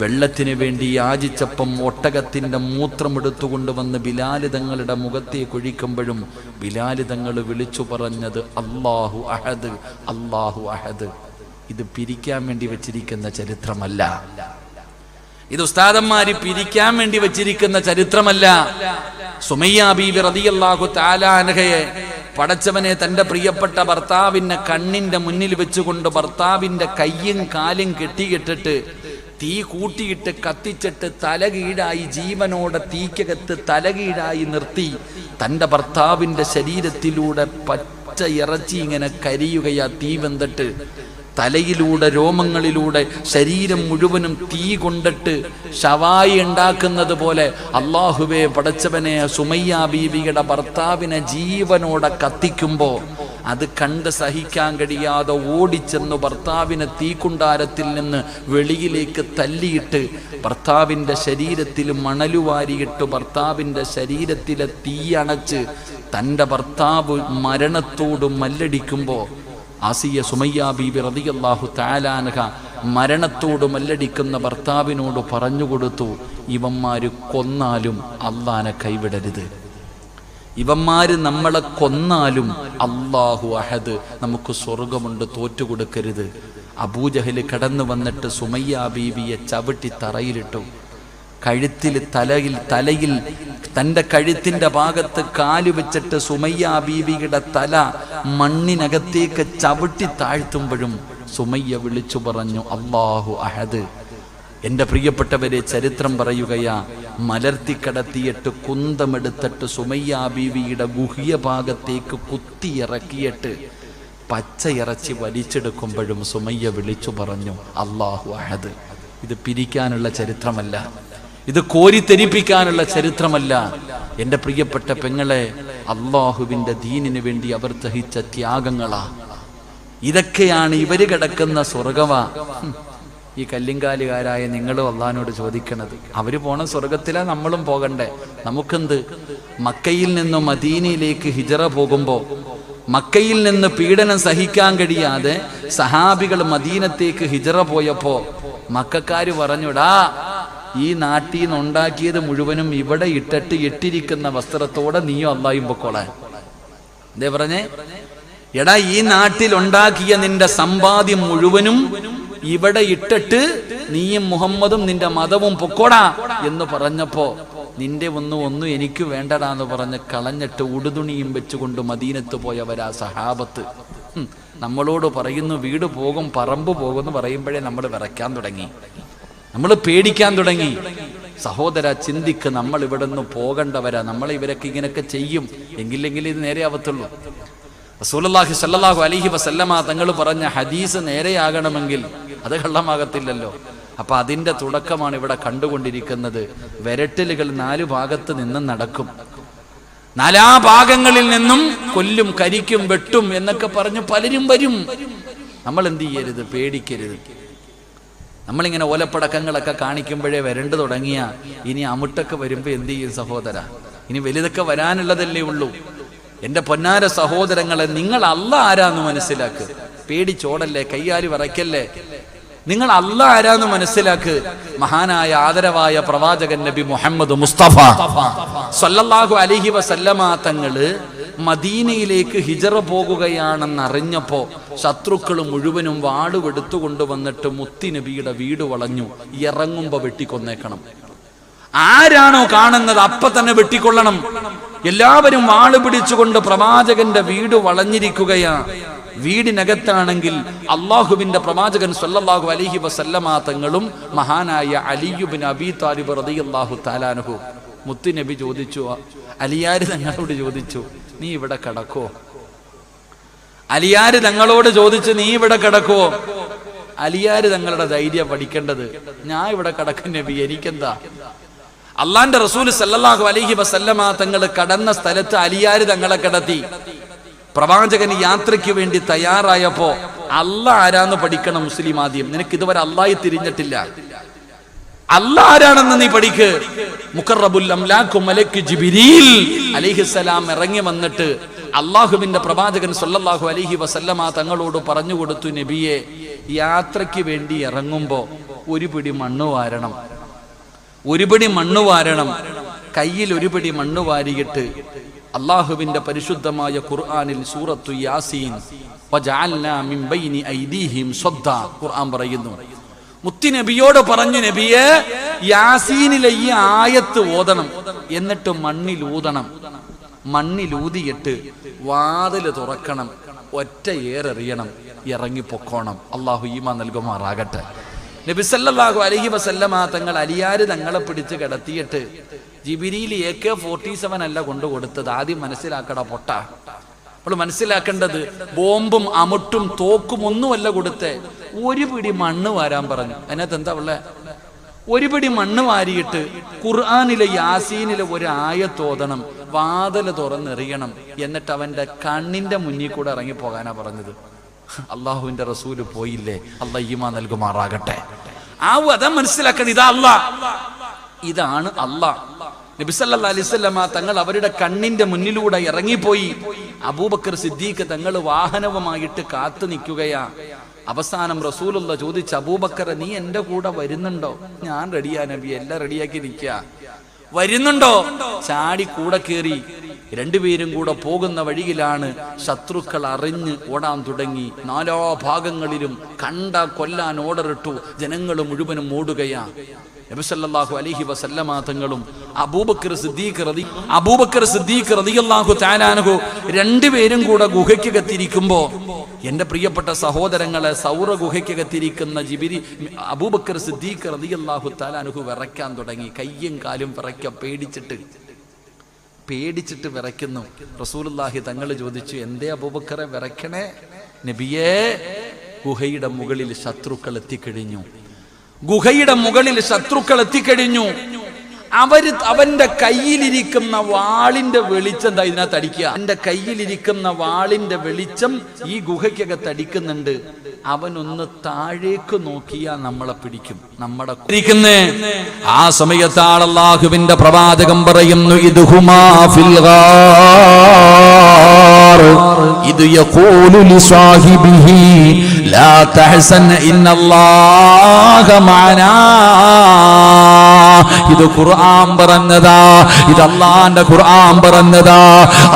വെള്ളത്തിന് വേണ്ടി യാചിച്ചപ്പം ഒട്ടകത്തിൻ്റെ മൂത്രമെടുത്തുകൊണ്ടുവന്ന് ബിലാല് തങ്ങളുടെ മുഖത്തെ കുഴിക്കുമ്പോഴും ബിലാല് തങ്ങൾ വിളിച്ചു പറഞ്ഞത് അല്ലാഹു അഹദ്, അല്ലാഹു അഹദ്. ഇത് പിരിക്കാൻ വേണ്ടി വെച്ചിരിക്കുന്ന ചരിത്രമല്ല. ഇത് ഉസ്താദന്മാര് പിരിക്കാൻ വേണ്ടി വെച്ചിരിക്കുന്ന ചരിത്രമല്ല. സുമയ്യ ബീവി റളിയല്ലാഹു തആല അൻഹയെ പടച്ചവനെ തന്റെ പ്രിയപ്പെട്ട ഭർത്താവിന്റെ കണ്ണിന്റെ മുന്നിൽ വെച്ചുകൊണ്ട് ഭർത്താവിന്റെ കയ്യും കാലും കെട്ടിയിട്ടിട്ട് തീ കൂട്ടിയിട്ട് കത്തിച്ചിട്ട് തലകീഴായി ജീവനോടെ തീക്കകത്ത് തലകീഴായി നിർത്തി തന്റെ ഭർത്താവിന്റെ ശരീരത്തിലൂടെ പച്ച ഇറച്ചി ഇങ്ങനെ കരിയുകയാ. തീ വെന്തിട്ട് തലയിലൂടെ രോമങ്ങളിലൂടെ ശരീരം മുഴുവനും തീ കൊണ്ടിട്ട് ഷവായി ഉണ്ടാക്കുന്നത് പോലെ അള്ളാഹുവേ പടച്ചവനെ സുമയ്യ ബീവിയുടെ ഭർത്താവിനെ ജീവനോടെ കത്തിക്കുമ്പോൾ അത് കണ്ട് സഹിക്കാൻ കഴിയാതെ ഓടിച്ചെന്ന് ഭർത്താവിനെ തീക്കുണ്ടാരത്തിൽ നിന്ന് വെളിയിലേക്ക് തല്ലിയിട്ട് ഭർത്താവിൻ്റെ ശരീരത്തിൽ മണലുവാരിയിട്ട് ഭർത്താവിൻ്റെ ശരീരത്തിലെ തീയണച്ച് തൻ്റെ ഭർത്താവ് മരണത്തോട് മല്ലടിക്കുമ്പോൾ ആസിയ സുമയ്യ ബീബി റളിയല്ലാഹു തആല അൻഹ മരണത്തോട് മല്ലടിക്കുന്ന ഭർത്താവിനോട് പറഞ്ഞുകൊടുത്തു, ഇവന്മാര് കൊന്നാലും അള്ളാനെ കൈവിടരുത്, ഇവന്മാര് നമ്മളെ കൊന്നാലും അല്ലാഹു അഹദ്, നമുക്ക് സ്വർഗമുണ്ട്, തോറ്റുകൊടുക്കരുത്. അബൂജഹൽ കടന്നു വന്നിട്ട് സുമയ്യ ബീവിയെ ചവിട്ടി തറയിലിട്ടു. തലയിൽ തൻ്റെ കഴുത്തിൻ്റെ ഭാഗത്ത് കാല് വെച്ചിട്ട് സുമയ്യ ബീവിയുടെ തല മണ്ണിനകത്തേക്ക് ചവിട്ടി താഴ്ത്തുമ്പോഴും സുമയ്യ വിളിച്ചു പറഞ്ഞു, അല്ലാഹു അഹദ്. എൻ്റെ പ്രിയപ്പെട്ടവരെ, ചരിത്രം പറയുകയാ, മലർത്തിക്കടത്തിയിട്ട് കുന്തമെടുത്തിട്ട് സുമയ്യ ബീവിയുടെ ഗുഹ്യ ഭാഗത്തേക്ക് കുത്തിയിറക്കിയിട്ട് പച്ചയിറച്ചി വലിച്ചെടുക്കുമ്പോഴും സുമയ്യ വിളിച്ചു പറഞ്ഞു, അല്ലാഹു അഹദ്. ഇത് പിരിക്കാനുള്ള ചരിത്രമല്ല, ഇത് കോരിത്തെരിപ്പിക്കാനുള്ള ചരിത്രമല്ല. എൻ്റെ പ്രിയപ്പെട്ട പെങ്ങളെ, അള്ളാഹുവിൻ്റെ ദീനിന് വേണ്ടി അവർ സഹിച്ച ത്യാഗങ്ങളാ. ഇതൊക്കെയാണ് ഇവര് കിടക്കുന്ന സ്വർഗമാ. ഈ കല്ലിങ്കാലുകാരായ നിങ്ങളും അള്ളാഹിനോട് ചോദിക്കണത്. അവര് പോണ സ്വർഗത്തിലാ നമ്മളും പോകണ്ടേ? നമുക്കെന്ത്? മക്കയിൽ നിന്നും മദീനയിലേക്ക് ഹിജറ പോകുമ്പോൾ മക്കയിൽ നിന്ന് പീഡനം സഹിക്കാൻ കഴിയാതെ സഹാബികൾ മദീനത്തേക്ക് ഹിജറ പോയപ്പോ മക്കക്കാര് പറഞ്ഞുടാ, ഈ നാട്ടിൽ നിന്ന് ഉണ്ടാക്കിയത് മുഴുവനും ഇവിടെ ഇട്ടിരിക്കുന്ന വസ്ത്രത്തോടെ നീയോ അള്ളായും പൊക്കോളാൻ. എന്തേ പറഞ്ഞേ? എടാ, ഈ നാട്ടിൽ ഉണ്ടാക്കിയ നിന്റെ സമ്പാദ്യം മുഴുവനും ഇവിടെ ഇട്ടിട്ട് നീയും മുഹമ്മദും നിന്റെ മതവും പൊക്കോടാ എന്ന് പറഞ്ഞപ്പോ നിന്റെ ഒന്നും എനിക്ക് വേണ്ടടാന്ന് പറഞ്ഞ് കളഞ്ഞിട്ട് ഉടുതുണിയും വെച്ചുകൊണ്ട് മദീനത്ത് പോയവരാ സഹാബത്ത്. നമ്മളോട് പറയുന്നു വീട് പോകും പറമ്പ് പോകുമെന്ന് പറയുമ്പോഴേ നമ്മൾ വിറയ്ക്കാൻ തുടങ്ങി, നമ്മൾ പേടിക്കാൻ തുടങ്ങി. സഹോദര, ചിന്തിക്ക്, നമ്മൾ ഇവിടെ നിന്ന് പോകേണ്ടവരാ. നമ്മൾ ഇവരൊക്കെ ഇങ്ങനെയൊക്കെ ചെയ്യും എങ്കിലെങ്കിലും ഇത് നേരെ ആവത്തുള്ളൂ. റസൂലുള്ളാഹി സ്വല്ലല്ലാഹു അലൈഹി വസല്ലമ തങ്ങൾ പറഞ്ഞ ഹദീസ് നേരെയാകണമെങ്കിൽ അത് കള്ളമാകത്തില്ലല്ലോ. അപ്പൊ അതിന്റെ തുടക്കമാണ് ഇവിടെ കണ്ടുകൊണ്ടിരിക്കുന്നത്. വിരട്ടലുകൾ 4 ഭാഗത്ത് നിന്നും നടക്കും. 4 ഭാഗങ്ങളിൽ നിന്നും കൊല്ലും, കരിക്കും, വെട്ടും എന്നൊക്കെ പറഞ്ഞ് പലരും വരും. നമ്മൾ എന്ത് ചെയ്യരുത്? പേടിക്കരുത്. നമ്മളിങ്ങനെ ഓലപ്പടക്കങ്ങളൊക്കെ കാണിക്കുമ്പോഴേ വരണ്ടു തുടങ്ങിയ ഇനി അമുട്ടൊക്കെ വരുമ്പോ എന്ത് ചെയ്യും സഹോദര? ഇനി വലുതൊക്കെ വരാനുള്ളതല്ലേ ഉള്ളൂ. എൻ്റെ പൊന്നാര സഹോദരങ്ങളെ, നിങ്ങൾ അല്ലാഹ് ആരാന്ന് മനസ്സിലാക്ക്. പേടിച്ചോടല്ലേ, കയ്യാലി വിറയ്ക്കല്ലേ. നിങ്ങൾ അല്ലാഹ് ആരാന്ന് മനസ്സിലാക്ക്. മഹാനായ ആദരവായ പ്രവാചകൻ നബി മുഹമ്മദ് മുസ്തഫ സല്ലല്ലാഹു അലൈഹി വസല്ലമ തങ്ങള് മദീനയിലേക്ക് ഹിജറ പോകുകയാണെന്നറിഞ്ഞപ്പോ ശത്രുക്കൾ മുഴുവനും വാളുവെടുത്തു കൊണ്ടുവന്നിട്ട് മുത്തി നബിയുടെ വീട് വളഞ്ഞു. ഇറങ്ങുമ്പോ വെട്ടിക്കൊന്നേക്കണം. ആരാണോ കാണുന്നത് അപ്പൊ തന്നെ വെട്ടിക്കൊള്ളണം. എല്ലാവരും വാള് പിടിച്ചുകൊണ്ട് പ്രവാചകന്റെ വീട് വളഞ്ഞിരിക്കുകയാ. വീടിനകത്താണെങ്കിൽ അള്ളാഹുവിന്റെ പ്രവാചകൻ സല്ലല്ലാഹു അലൈഹി വസല്ലമ തങ്ങളും മഹാനായ അലി ഇബ്നു അബീ താലിബ് റളിയല്ലാഹു തആല അൻഹു. മുത്തി നബി ചോദിച്ചു, അലിയാര് തങ്ങളോട് ചോദിച്ചു, നീ ഇവിടെ കിടക്കോ? അലിയാര് തങ്ങളോട് ചോദിച്ചു, നീ ഇവിടെ കിടക്കോ? അലിയാര് തങ്ങളുടെ ധൈര്യം പഠിക്കേണ്ടത്. ഞാൻ ഇവിടെ കിടക്കും നബി, എനിക്കെന്താ? അള്ളാന്റെ റസൂൽ സല്ലല്ലാഹു അലൈഹി വസല്ലമ തങ്ങൾ കടന്ന സ്ഥലത്ത് അലിയാര് തങ്ങളെ കിടത്തി. പ്രവാചകൻ യാത്രയ്ക്ക് വേണ്ടി തയ്യാറായപ്പോ അല്ലാഹ് ആരാന്ന് പഠിക്കണം മുസ്ലിം ആദ്യം. നിനക്ക് ഇതുവരെ അല്ലാഹ് തിരിഞ്ഞിട്ടില്ല. അല്ലാഹ് ആരാണെന്ന് നീ പഠിക്ക്. മുഖറബുൽ അംലാഖു മലക്ക് ജിബ്രീൽ അലൈഹിസ്സലാം ഇറങ്ങി വന്നിട്ട് അള്ളാഹുവിന്റെ പ്രവാചകൻ സല്ലല്ലാഹു അലൈഹി വസല്ലമ തങ്ങളോട് പറഞ്ഞു കൊടുത്തു, നബിയെ, യാത്രയ്ക്ക് വേണ്ടി ഇറങ്ങുമ്പോ ഒരു പിടി മണ്ണ് വാരണം. കയ്യിൽ ഒരു പിടി മണ്ണ് വാരിയിട്ട് അള്ളാഹുവിന്റെ പരിശുദ്ധമായ ഖുർആനിൽ സൂറത്തു യാസീൻ വജഅൽനാ മിൻ ബൈനി ഐദീഹിം സ്വദ്ദ ഖുർആൻ പറയുന്നു. മുത്തി നബിയോട് പറഞ്ഞു, നബിയെ, യാസീനിലെ ഈ ആയത്ത് ഓതണം, എന്നിട്ട് മണ്ണിലൂതിയിട്ട് വാതില് തുറക്കണം, ഒറ്റ ഏറെറിയണം, ഇറങ്ങിപ്പൊക്കോണം. അള്ളാഹു ഈമാൻ നൽകുമാറാകട്ടെ. നബി സല്ലല്ലാഹു അലൈഹി വസല്ലമ തങ്ങൾ അലിയാര് തങ്ങളെ പിടിച്ച് കിടത്തിയിട്ട് ജിബ്രീൽ AK-47 അല്ല കൊണ്ടു കൊടുത്തത്. ആദ്യം മനസ്സിലാക്കട പൊട്ട. അപ്പോൾ മനസ്സിലാക്കേണ്ടത് ബോംബും അമുട്ടും തോക്കും ഒന്നുമല്ല കൊടുത്തേ. ഒരു പിടി മണ്ണ് വാരാൻ പറഞ്ഞു. അതിനകത്ത് എന്താ ഉള്ളേ? ഒരു പിടി മണ്ണ് വാരിയിട്ട് ഖുർആനിലെ യാസീനിലെ ഒരു ആയത്ത് ഓതണം. വാതിൽ തുറന്നെറിയണം, എന്നിട്ട് അവന്റെ കണ്ണിന്റെ മുന്നിൽ കൂടെ ഇറങ്ങിപ്പോകാനാ പറഞ്ഞത്. അള്ളാഹുവിന്റെ റസൂല് പോയില്ലേ, അള്ളാഹ് ഈമാൻ നൽകുമാറാകട്ടെ. ആ വധം മനസ്സിലാക്കണം, ഇതാ അള്ളാഹ്, ഇതാണ് അള്ളാഹ്. നബി സല്ലല്ലാഹു അലൈഹി വസല്ലമ തങ്ങൾ അവരുടെ കണ്ണിന്റെ മുന്നിലൂടെ ഇറങ്ങിപ്പോയി. അബൂബക്കർ സിദ്ദീഖ് തങ്ങൾ വാഹനവുമായിട്ട് കാത്തു നിൽക്കുകയാ. അവസാനം റസൂലുള്ള ചോദിച്ചു, അബൂബക്കർ നീ എന്റെ കൂടെ വരുന്നുണ്ടോ? ഞാൻ റെഡിയാ നബി, എല്ലാം റെഡിയാക്കി നിൽക്കുക. വരുന്നുണ്ടോ? ചാടി കൂടെ കയറി. രണ്ടുപേരും കൂടെ പോകുന്ന വഴിയിലാണ് ശത്രുക്കൾ അറിഞ്ഞ് ഓടാൻ തുടങ്ങി. നാലാ ഭാഗങ്ങളിലും കണ്ട കൊല്ലാൻ ഓർഡറിട്ടു. ജനങ്ങൾ മുഴുവനും ഓടുകയാ. നബി സല്ലല്ലാഹു അലൈഹി വസല്ലമ തങ്ങളും അബൂബക്കർ സിദ്ദീഖ് റളിയല്ലാഹു തആല അൻഹു രണ്ടുപേരും കൂടെ ഗുഹയ്ക്കകത്തിരിക്കുമ്പോ, എന്റെ പ്രിയപ്പെട്ട സഹോദരങ്ങളെ, സൗറ ഗുഹയ്ക്കകത്തിരിക്കുന്ന അബൂബക്കർ സിദ്ദീഖ് റളിയല്ലാഹു തആല അൻഹു വിറയ്ക്കാൻ തുടങ്ങി. കയ്യും കാലും പേടിച്ചിട്ട് വിറയ്ക്കുന്നു. റസൂലുള്ളാഹി തങ്ങൾ ചോദിച്ചു, എന്തേ അബൂബക്കറെ വിറയ്ക്കണേ? നബിയേ, ഗുഹയുടെ മുകളിൽ ശത്രുക്കൾ എത്തിക്കഴിഞ്ഞു. അവന്റെ കയ്യിലിരിക്കുന്ന വാളിന്റെ വെളിച്ചം എന്താ ഇതിനകത്ത് അടിക്കുക. എന്റെ കയ്യിലിരിക്കുന്ന വാളിന്റെ വെളിച്ചം ഈ ഗുഹയ്ക്കകത്ത് അടിക്കുന്നുണ്ട്. അവനൊന്ന് താഴേക്ക് നോക്കിയാ നമ്മളെ പിടിക്കും. ആ സമയത്താണ് അല്ലാഹുവിന്റെ പ്രവാചകം പറയുന്നു, ഇദ്ഹുമാ ഫിൽ ഗാർ ഇദ് യഖൂലു ലിസാഹിബിഹി ലാ തഹ്സൻ ഇന്നല്ലാഹ മഅനാ. ഇത് ഖുർആൻ പറഞ്ഞതാ, ഇത് അല്ലാഹുവിന്റെ ഖുർആൻ പറഞ്ഞതാ.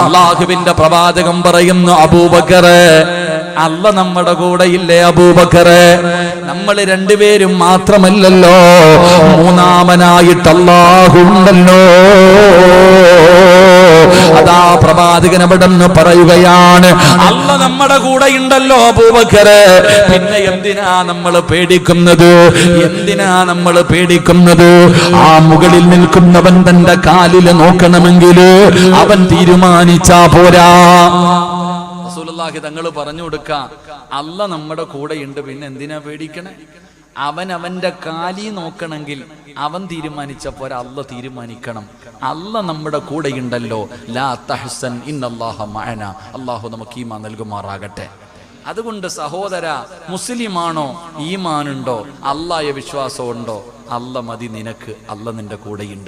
അല്ലാഹുവിന്റെ പ്രവാചകം പറയുന്നു, അബൂബക്കറെ, അല്ല നമ്മുടെ കൂടെ ഇല്ലേ അബൂബക്കറെ? നമ്മൾ രണ്ടുപേരും മാത്രമല്ലല്ലോ, മൂന്നാമനായിട്ട് അല്ലാഹു ഉണ്ടല്ലോ. അതാ പ്രവാചകൻ അവിടെ നിന്ന് പറയുകയാണ്, അല്ല നമ്മുടെ കൂടെ ഉണ്ടല്ലോ അബൂബക്കറെ, പിന്നെ എന്തിനാ നമ്മൾ പേടിക്കുന്നത്? ആ മുകളിൽ നിൽക്കുന്നവൻ തന്റെ കാലില് നോക്കണമെങ്കിൽ അവൻ തീരുമാനിച്ചാ പോരാ. റസൂലുള്ളാഹി തങ്ങൾ പറഞ്ഞു കൊടുക്ക, അല്ല നമ്മുടെ കൂടെയുണ്ട്, പിന്നെ എന്തിനാ പേടിക്കണേ? അവന്റെ കാലി നോക്കണമെങ്കിൽ അവൻ തീരുമാനിച്ചപ്പോൾ അല്ല തീരുമാനിക്കണം. അല്ല നമ്മുടെ കൂടെയുണ്ടല്ലോ. ലാ തഹ്സൻ ഇന്നല്ലാഹ മഅന. അല്ലാഹു നമുക്ക് ഈമാൻ നൽകുമാറാകട്ടെ. അതുകൊണ്ട് സഹോദര, മുസ്ലിമാണോ, ഈമാനുണ്ടോ, അല്ലാഹയെ വിശ്വാസമുണ്ടോ, അല്ല മതി നിനക്ക്. അല്ല നിന്റെ കൂടെയുണ്ട്.